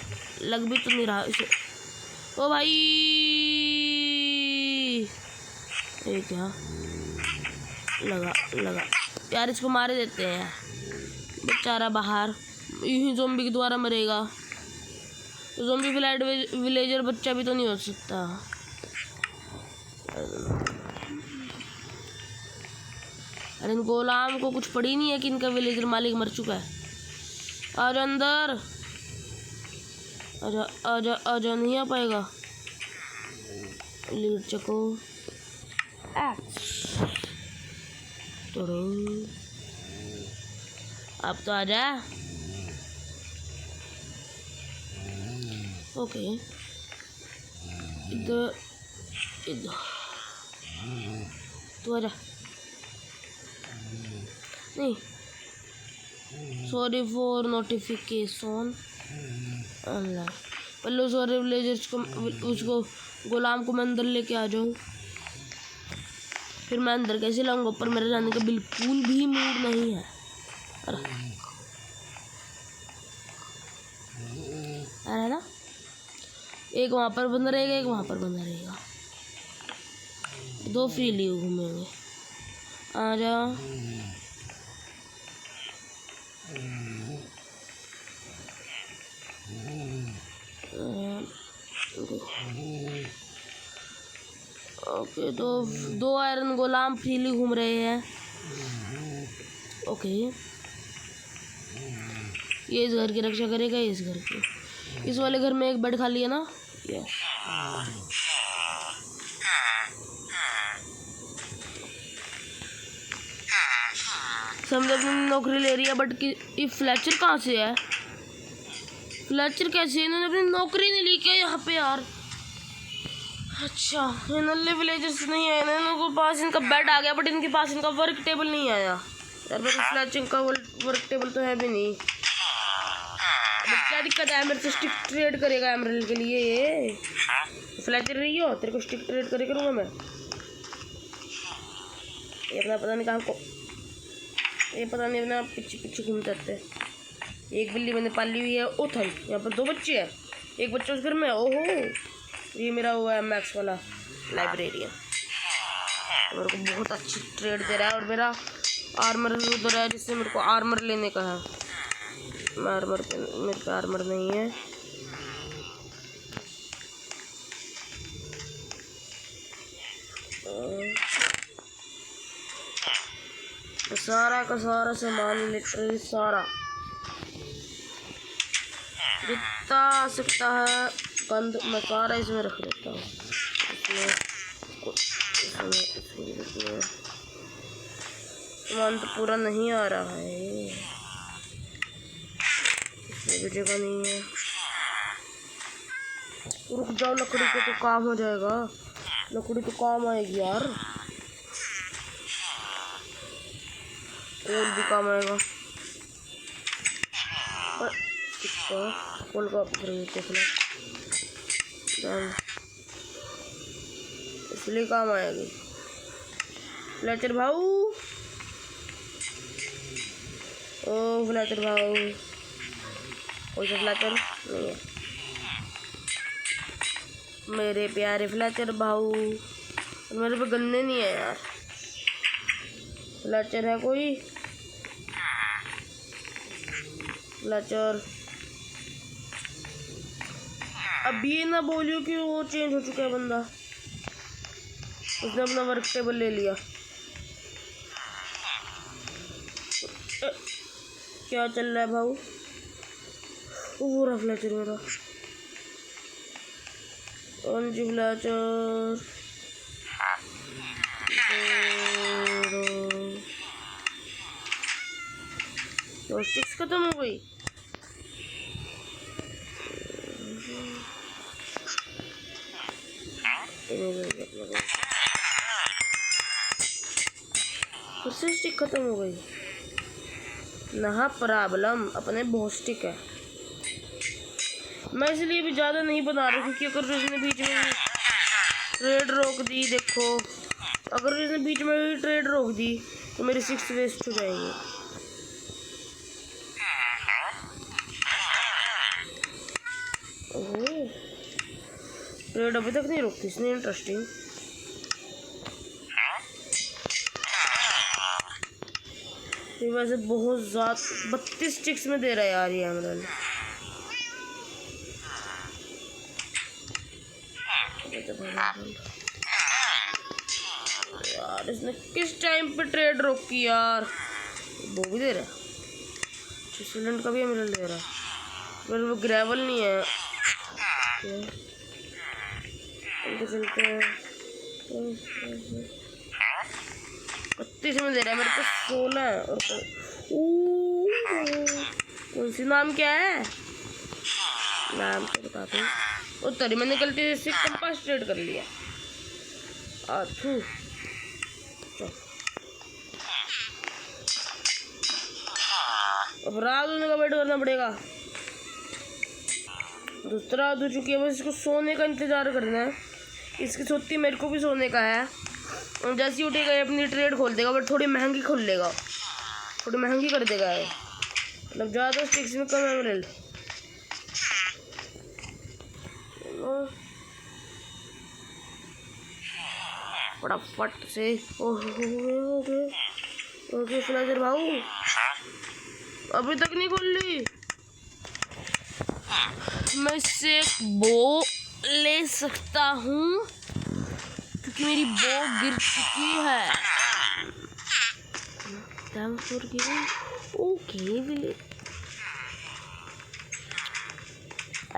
भी तो नहीं रहा इसे। ओ भाई ये क्या लगा यार, इसको मारे देते हैं बेचारा बाहर, यूं ज़ोंबी के द्वारा मरेगा। ज़ोंबी फ्लैट विलेजर बच्चा भी तो नहीं हो सकता। अरे इन गोलाम को कुछ पड़ी नहीं है कि इनका विलेजर मालिक मर चुका है। आजा अंदर, आजा आजा आजा, नहीं आ पाएगा। लीड चको तोड़ो, अब तो आजा। ओके इधर तू आजा। नहीं सॉरी फॉर नोटिफिकेशन। पहले सारे विलेजर्स को, उसको गुलाम को मैं अंदर लेके आ जाऊँ, फिर मैं अंदर कैसे लाऊंगा? ऊपर मेरे जाने का बिल्कुल भी मूड नहीं है। अरे ना, एक वहाँ पर बंदा रहेगा, एक वहाँ पर बंदा रहेगा, दो फ्रीली घूमेंगे। आ जा। ओके तो दो आयरन गुलाम फ्रीली घूम रहे हैं। ओके ये इस घर की रक्षा करेगा, ये इस घर की। इस वाले घर में एक बेड खाली है ना। यस समझे अपनी नौकरी ले रही है बट ये फ्लेचर कहाँ से है? फ्लेचर कैसे? इन्होंने अपनी नौकरी नहीं ली क्या यहाँ पे यार? अच्छा, ये नल्ले विलेजर्स नहीं आए ना, इनके पास इनका बेड आ गया, बट इनके पास इनका वर्क टेबल नहीं आया यार। मेरे फ्लैचिंग का वर्क टेबल तो है भी नहीं। अब क्या दिक्कत है, मेरे से स्टिक ट्रेड करेगा एमरल्ड के लिए ये। फ्लैचर रही हो, तेरे को स्टिक ट्रेड करे करूँगा मैं। ये अपना पता नहीं कहाँ को, ये पता नहीं अपना पीछे पीछे घूमते रहते हैं। एक बिल्ली मैंने पाली हुई है ओथल, यहाँ पर 2 बच्चे हैं, एक बच्चा उस घर में। ओहो, ये मेरा हुआ है मैक्स वाला लाइब्रेरियन, मेरे को बहुत अच्छी ट्रेड दे रहा है। और मेरा आर्मर उधर है, जिससे मेरे को आर्मर लेने का है। मैं आर्मर पे, मेरे पे आर्मर नहीं है। तो सारा का सारा सामान, लिटरली सारा जितना आ सकता है गंद मैं सारा इसमें रख देता हूँ। इसमें सामान तो पूरा नहीं आ रहा है, इसमें भी जगह नहीं है। रुक जाओ, लकड़ी को तो काम हो जाएगा, लकड़ी तो काम आएगी यार, कोल भी काम आएगा। कोल का इसलिए काम आएगी। फ्लैचर भाऊ, ओ फ्लैचर भाऊ, कोई सा फ्लैचर नहीं है मेरे प्यारे फ्लैचर भाऊ। मेरे पे गन्ने नहीं है यार। फ्लैचर है कोई? फ्लैचर अब ये ना बोलियो कि वो चेंज हो चुका है बंदा, उसने अपना वर्क टेबल ले लिया। क्या चल रहा है भाऊ? वो रहा फ्लैचर मेरा, ऑरेंज फ्लैचर। तो स्टिक्स खत्म हो गई। फिर से स्टिक खत्म हो गई ना, प्रॉब्लम अपने बहुत स्टिक है। मैं इसलिए भी ज़्यादा नहीं बना रहा क्योंकि अगर इसने बीच में ट्रेड रोक दी, देखो अगर इसने बीच में भी ट्रेड रोक दी तो मेरी 6 वेस्ट हो जाएंगे। ओह, ट्रेड अभी तक नहीं रोकती इसने, इंटरेस्टिंग। ये वैसे बहुत ज़्यादा 32 स्टिक्स में दे रहा है यार ये एमरल्ड। यार इसने किस टाइम पे ट्रेड रोकी यार, वो भी दे रहा है। सिलेंट का भी एमरल्ड दे रहा है, पर वो ग्रेवल नहीं है। चलते हैं 32 में दे रहा है, मेरे पास 16 है। और कौन सी नाम क्या है, नाम तो बताते हैं। वो तरी मैंने गलती से कंपास ट्रेड कर लिया। अब रात होने का वेट करना पड़ेगा। दूसरा रात हो चुकी है, बस इसको सोने का इंतजार करना है। इसकी सोती मेरे को भी सोने का है। और जैसे ही उठेगा ये अपनी ट्रेड खोल देगा, बट थोड़ी महंगी खोल लेगा, थोड़ी महंगी कर देगा ये, मतलब ज़्यादा स्टिक्स में कम एमरल्ड। फटाफट से ओके फ्लैचर भाऊ, अभी तक नहीं खोल ली। मैं इससे एक बो ले सकता हूँ क्योंकि मेरी बो गिर चुकी है। ओके,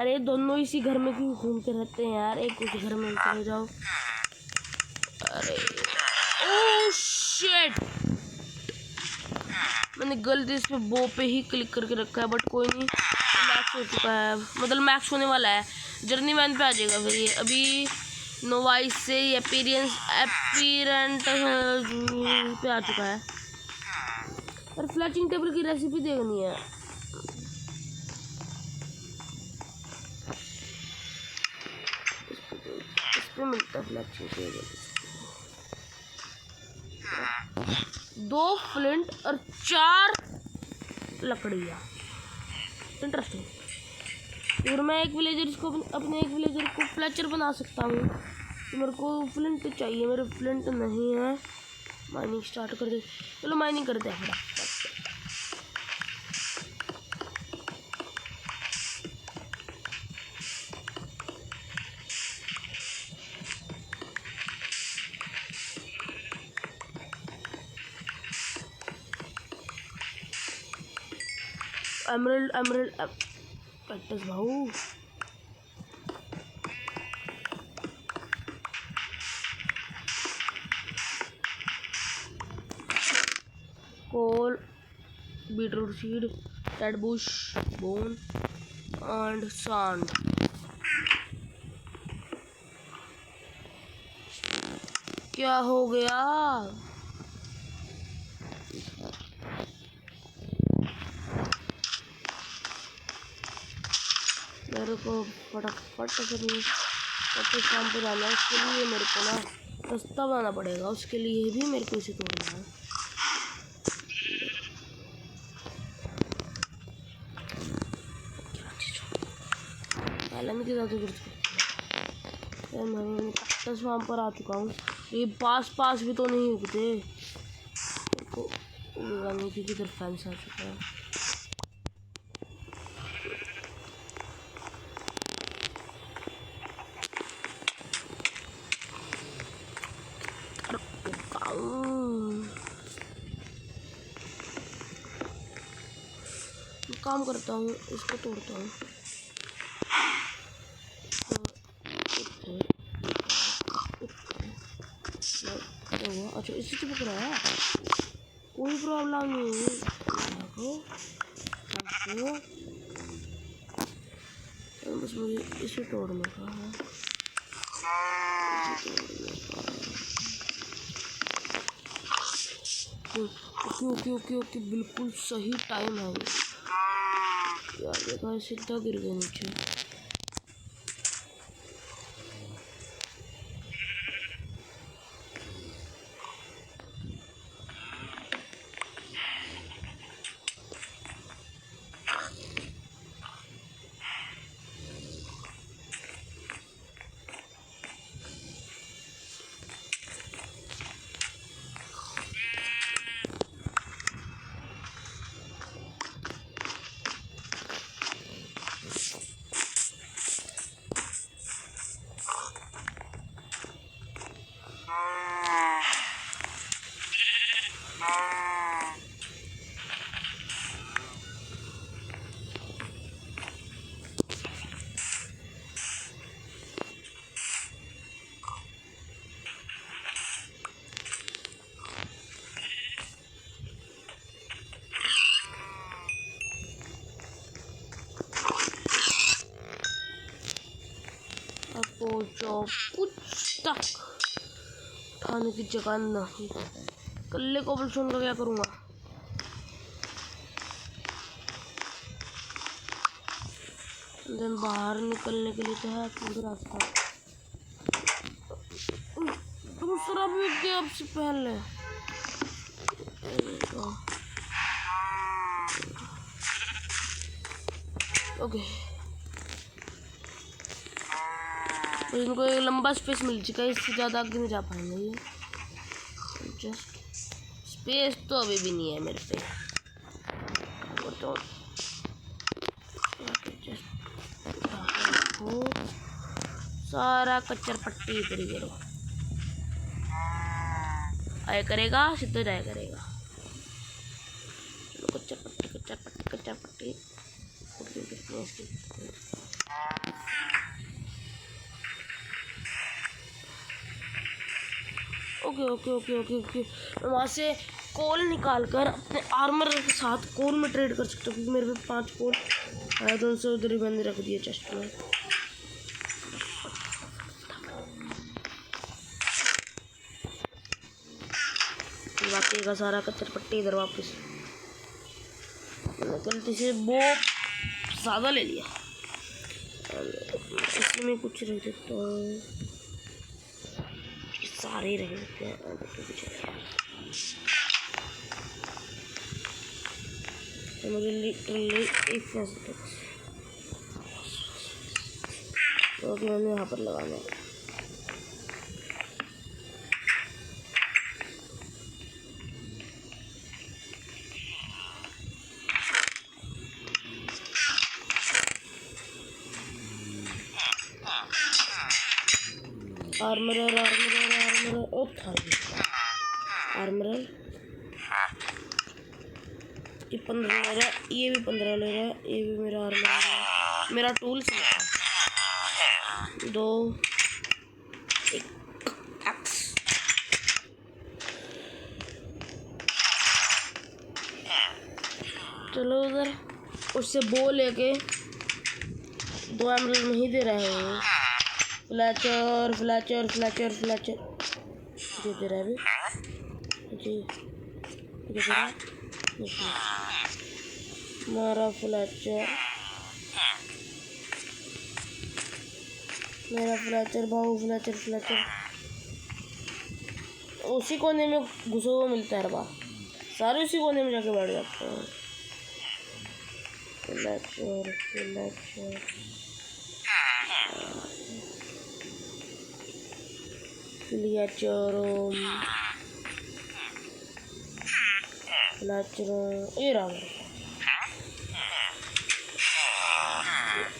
अरे दोनों इसी घर में क्यों घूमते रहते हैं यार, एक उस घर में चले जाओ। अरे ओह शिट, मैंने गलती से बो पे ही क्लिक करके रखा है, बट कोई नहीं, मैक्स हो चुका है, मतलब मैक्स होने वाला है। जर्नी मैन पे आ जाएगा फिर ये। अभी नोवाइस से अपीरेंट पे आ चुका है। और फ्लैचिंग टेबल की रेसिपी देखनी है। इस पे मिलता है फ्लैचिंग टेबल। 2 फ्लिंट और 4 लकड़ियाँ। इंटरेस्टिंग। और मैं एक विलेजर को अपने एक विलेजर को फ्लैचर बना सकता हूँ। तो मेरे को फ्लिंट चाहिए, मेरे फ्लिंट नहीं है। माइनिंग स्टार्ट कर दे। चलो माइनिंग करते हैं फटाफट। एमरल्ड कैक्टस भाऊ। Coal, beetroot seed, red bush, bone and sand. क्या हो गया? मेरे को फटाफट शाम पर जाना है। उसके लिए मेरे को ना रास्ता बनाना पड़ेगा। उसके लिए भी मेरे को इसे तोड़ना है। पहले मैं किधर मैं कैक्टस वहाँ पर आ चुका हूँ। ये पास भी तो नहीं उगते। को उगाने की किधर फैंस आ चुका है। काम करता हूँ, इसको तोड़ता हूँ। अच्छा इसी से पकड़ा है, कोई प्रॉब्लम नहीं। बस मुझे इसे तोड़ने का है। ओके बिल्कुल सही टाइम है यार। देखा सीधा गिर गया नीचे। कुछ तक खाने की जगह नहीं। कल्ले कोबलस्टोन का क्या करूँगा? देन बाहर निकलने के लिए तो है खुद रास्ता। दूसरा भी गया अब से पहले। ओके तो इनको एक लंबा स्पेस मिल चुका है। इससे ज़्यादा आगे नहीं जा पाएंगे ये। जस्ट स्पेस तो अभी भी नहीं है मेरे पे। तो सारा कच्चर पट्टी इधर ही गिरो आया करेगा, सीधा जाया करेगा। कच्चर पट्टी ओके। वहाँ से कोल निकाल कर अपने आर्मर के साथ कोल में ट्रेड कर सकते हो, क्योंकि मेरे पे 5 कोल आया तो उनसे उधर ही मैंने रख दिया चेस्ट में। जाएगा सारा कचर पट्टी इधर वापस। गलती से वो ज़्यादा ले लिया, इसमें मैं कुछ रख देता हूँ, सारे रख देते हैं। तो मुझे लिटरली एक फैसला तो मैंने यहाँ पर लगाना है। आर्मरर आर्मरर आर्मरर ओ था आर्मरर। ये 15 ले रहा है, ये भी 15 ले रहा है, ये भी मेरा आर्मरर, मेरा टूल्स 2 1 एक्स। चलो उधर उससे बो लेके 2 एमरल्ड नहीं दे रहा है वो। फ्लैचर फ्लैचर फ्लैचर फ्लैचर जो दे रहा है अभी जी, दे रहा है मारा फ्लैचर, मेरा फ्लैचर भाऊ फ्लैचर फ्लैचर। उसी कोने में घुसा हुआ मिलता है रबा, सारे उसी कोने में जाके बैठ जाते हैं। फ्लैचर फ्लैचर ये रहा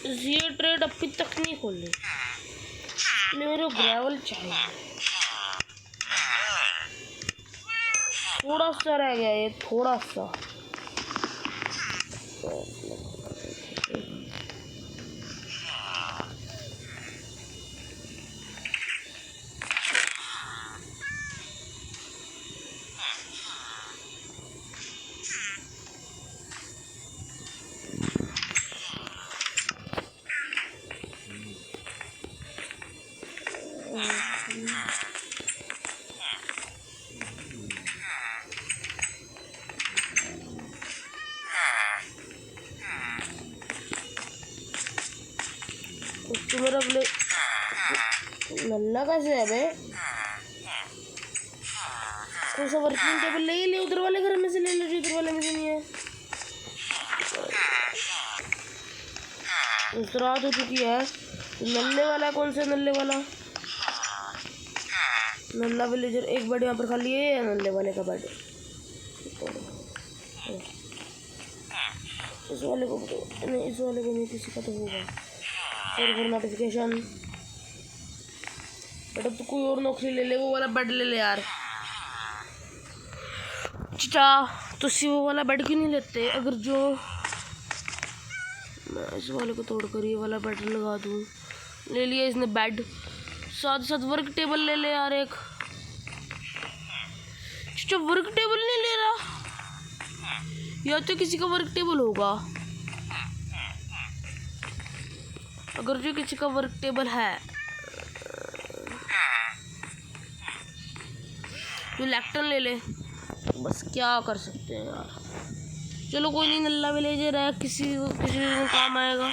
ये ट्रेड अभी तक नहीं खोली, मेरे ग्रेवल चाहिए। थोड़ा सा रह गया ये, थोड़ा सा। मेरा नल्ला कैसे है बे? कौन सा वर्किंग टेबल ले ही ले, उधर वाले घर में से ले लो जो इधर वाले में से नहीं है। रात हो चुकी है। नल्ले वाला कौन सा नल्ले वाला? नल्ला विलेजर एक बेड यहाँ पर खाली है, नल्ले वाले का बेड। इस वाले को नहीं, इस वाले को नहीं, किसी का तो होगा। Server notification. बेटा तो कोई और नौकरी ले ले, वो वाला बेड ले ले यार। चिटा तो वो वाला बेड क्यों नहीं लेते? अगर जो मैं इस वाले को तोड़ कर ये वाला बेड लगा दूँ। ले लिया इसने बेड, साथ साथ वर्क टेबल ले ले यार एक। चिटा वर्क टेबल नहीं ले रहा, या तो किसी का वर्क टेबल होगा। अगर जो किसी का वर्क टेबल है तो लैक्टन ले ले, बस क्या कर सकते हैं यार। चलो कोई नहीं, नल्ला विलेजर है, किसी को काम आएगा।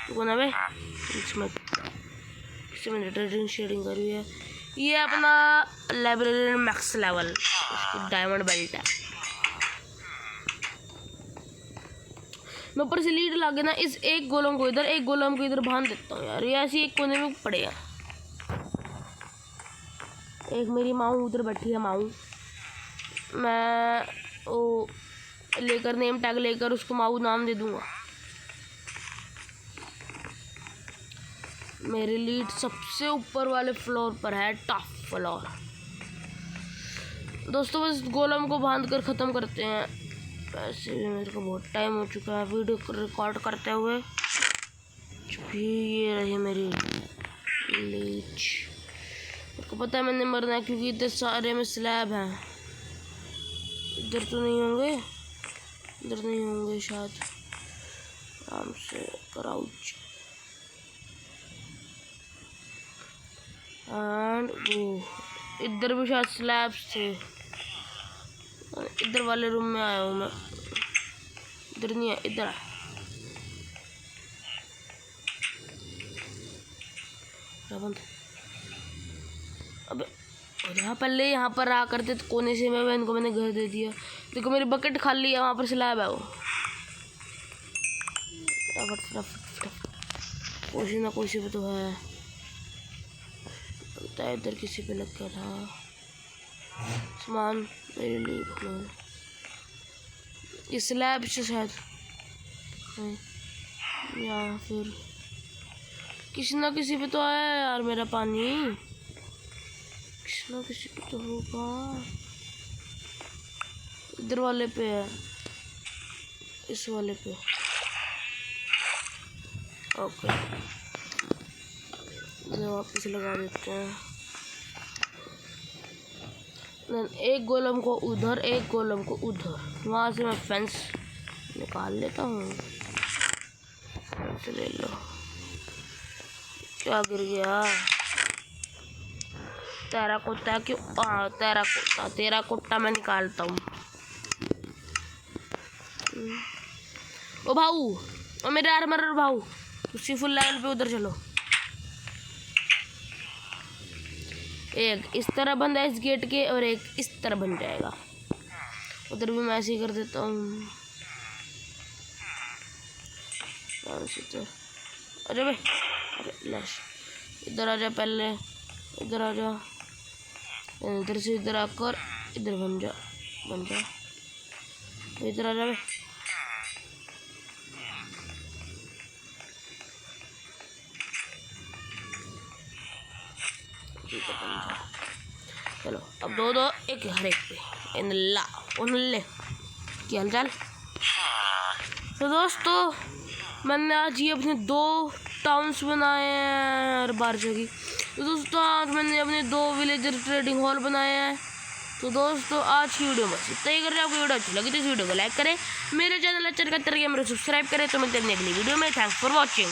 तो कौन है भाई? इसमें ट्रेडिंग शेडिंग करी है। ये अपना library max level diamond belt है। मैं ऊपर से लीड लाके ना इस एक गोलम को इधर, एक गोलम को इधर बांध देता हूँ यार। ये ऐसी एक कोने में पड़ेगा। एक मेरी माऊ उधर बैठी है, माऊ। मैं वो लेकर नेम टैग लेकर उसको माऊ नाम दे दूंगा। मेरी लीड सबसे ऊपर वाले फ्लोर पर है, टॉप फ्लोर। दोस्तों बस गोलम को बांध कर ख़त्म करते हैं। वैसे भी मेरे को बहुत टाइम हो चुका है वीडियो रिकॉर्ड करते हुए। ये रही मेरी लीच। मेरे को पता है मैंने मरना है क्योंकि इतने सारे में स्लैब हैं। इधर तो नहीं होंगे, इधर नहीं होंगे शायद। आराम से क्राउच एंड वो इधर भी शायद स्लैब्स थे। इधर वाले रूम में आया हूँ मैं। इधर नहीं है, इधर है। अबे यहाँ पहले यहाँ पर आ करते तो कोने से मैं इनको मैंने घर दे दिया। देखो मेरी बकेट खाली है, वहाँ पर स्लैब है वो। कोई ना कोई पे तो है। लगता है इधर किसी पे लग गया था सामान मेरे लिए। ये स्लैब से शायद, या फिर किसी ना किसी पे तो आया है यार मेरा पानी। किसी ना किसी पे तो होगा। इधर वाले पे है, इस वाले पे। ओके, वापस लगा देते हैं। एक गोलम को उधर, एक गोलम को उधर। वहाँ से मैं फेंस निकाल लेता हूँ। ले लो। क्या गिर गया? तेरा कुत्ता क्यों? हाँ तेरा कुत्ता मैं निकालता हूँ। ओ भाऊ, ओ मेरे आर्मर भाऊ, उसी फुल लेवल पे उधर चलो। एक इस तरह बंद है इस गेट के, और एक इस तरह बन जाएगा। उधर भी मैं ऐसे ही कर देता हूँ। अरे भाई, अरे लैश, इधर आ जा पहले, इधर आ जा। इधर से इधर आकर इधर बन जा, इधर आ जा भाई। चलो अब दो एक हर एक पे ले। क्या हालचाल? तो दोस्तों मैंने आज ये अपने 2 टाउन्स बनाए हैं हर बार जगह। तो दोस्तों आज मैंने अपने 2 विलेजर ट्रेडिंग हॉल बनाए हैं। तो दोस्तों आज की वीडियो बस इतना ही। कर रहे आपको वीडियो अच्छी लगी तो इस वीडियो को लाइक करें, मेरे चैनल अच्छा करते रहिए, मेरे सब्सक्राइब करें। तो मिलते हैं अगली वीडियो में। Thanks for watching.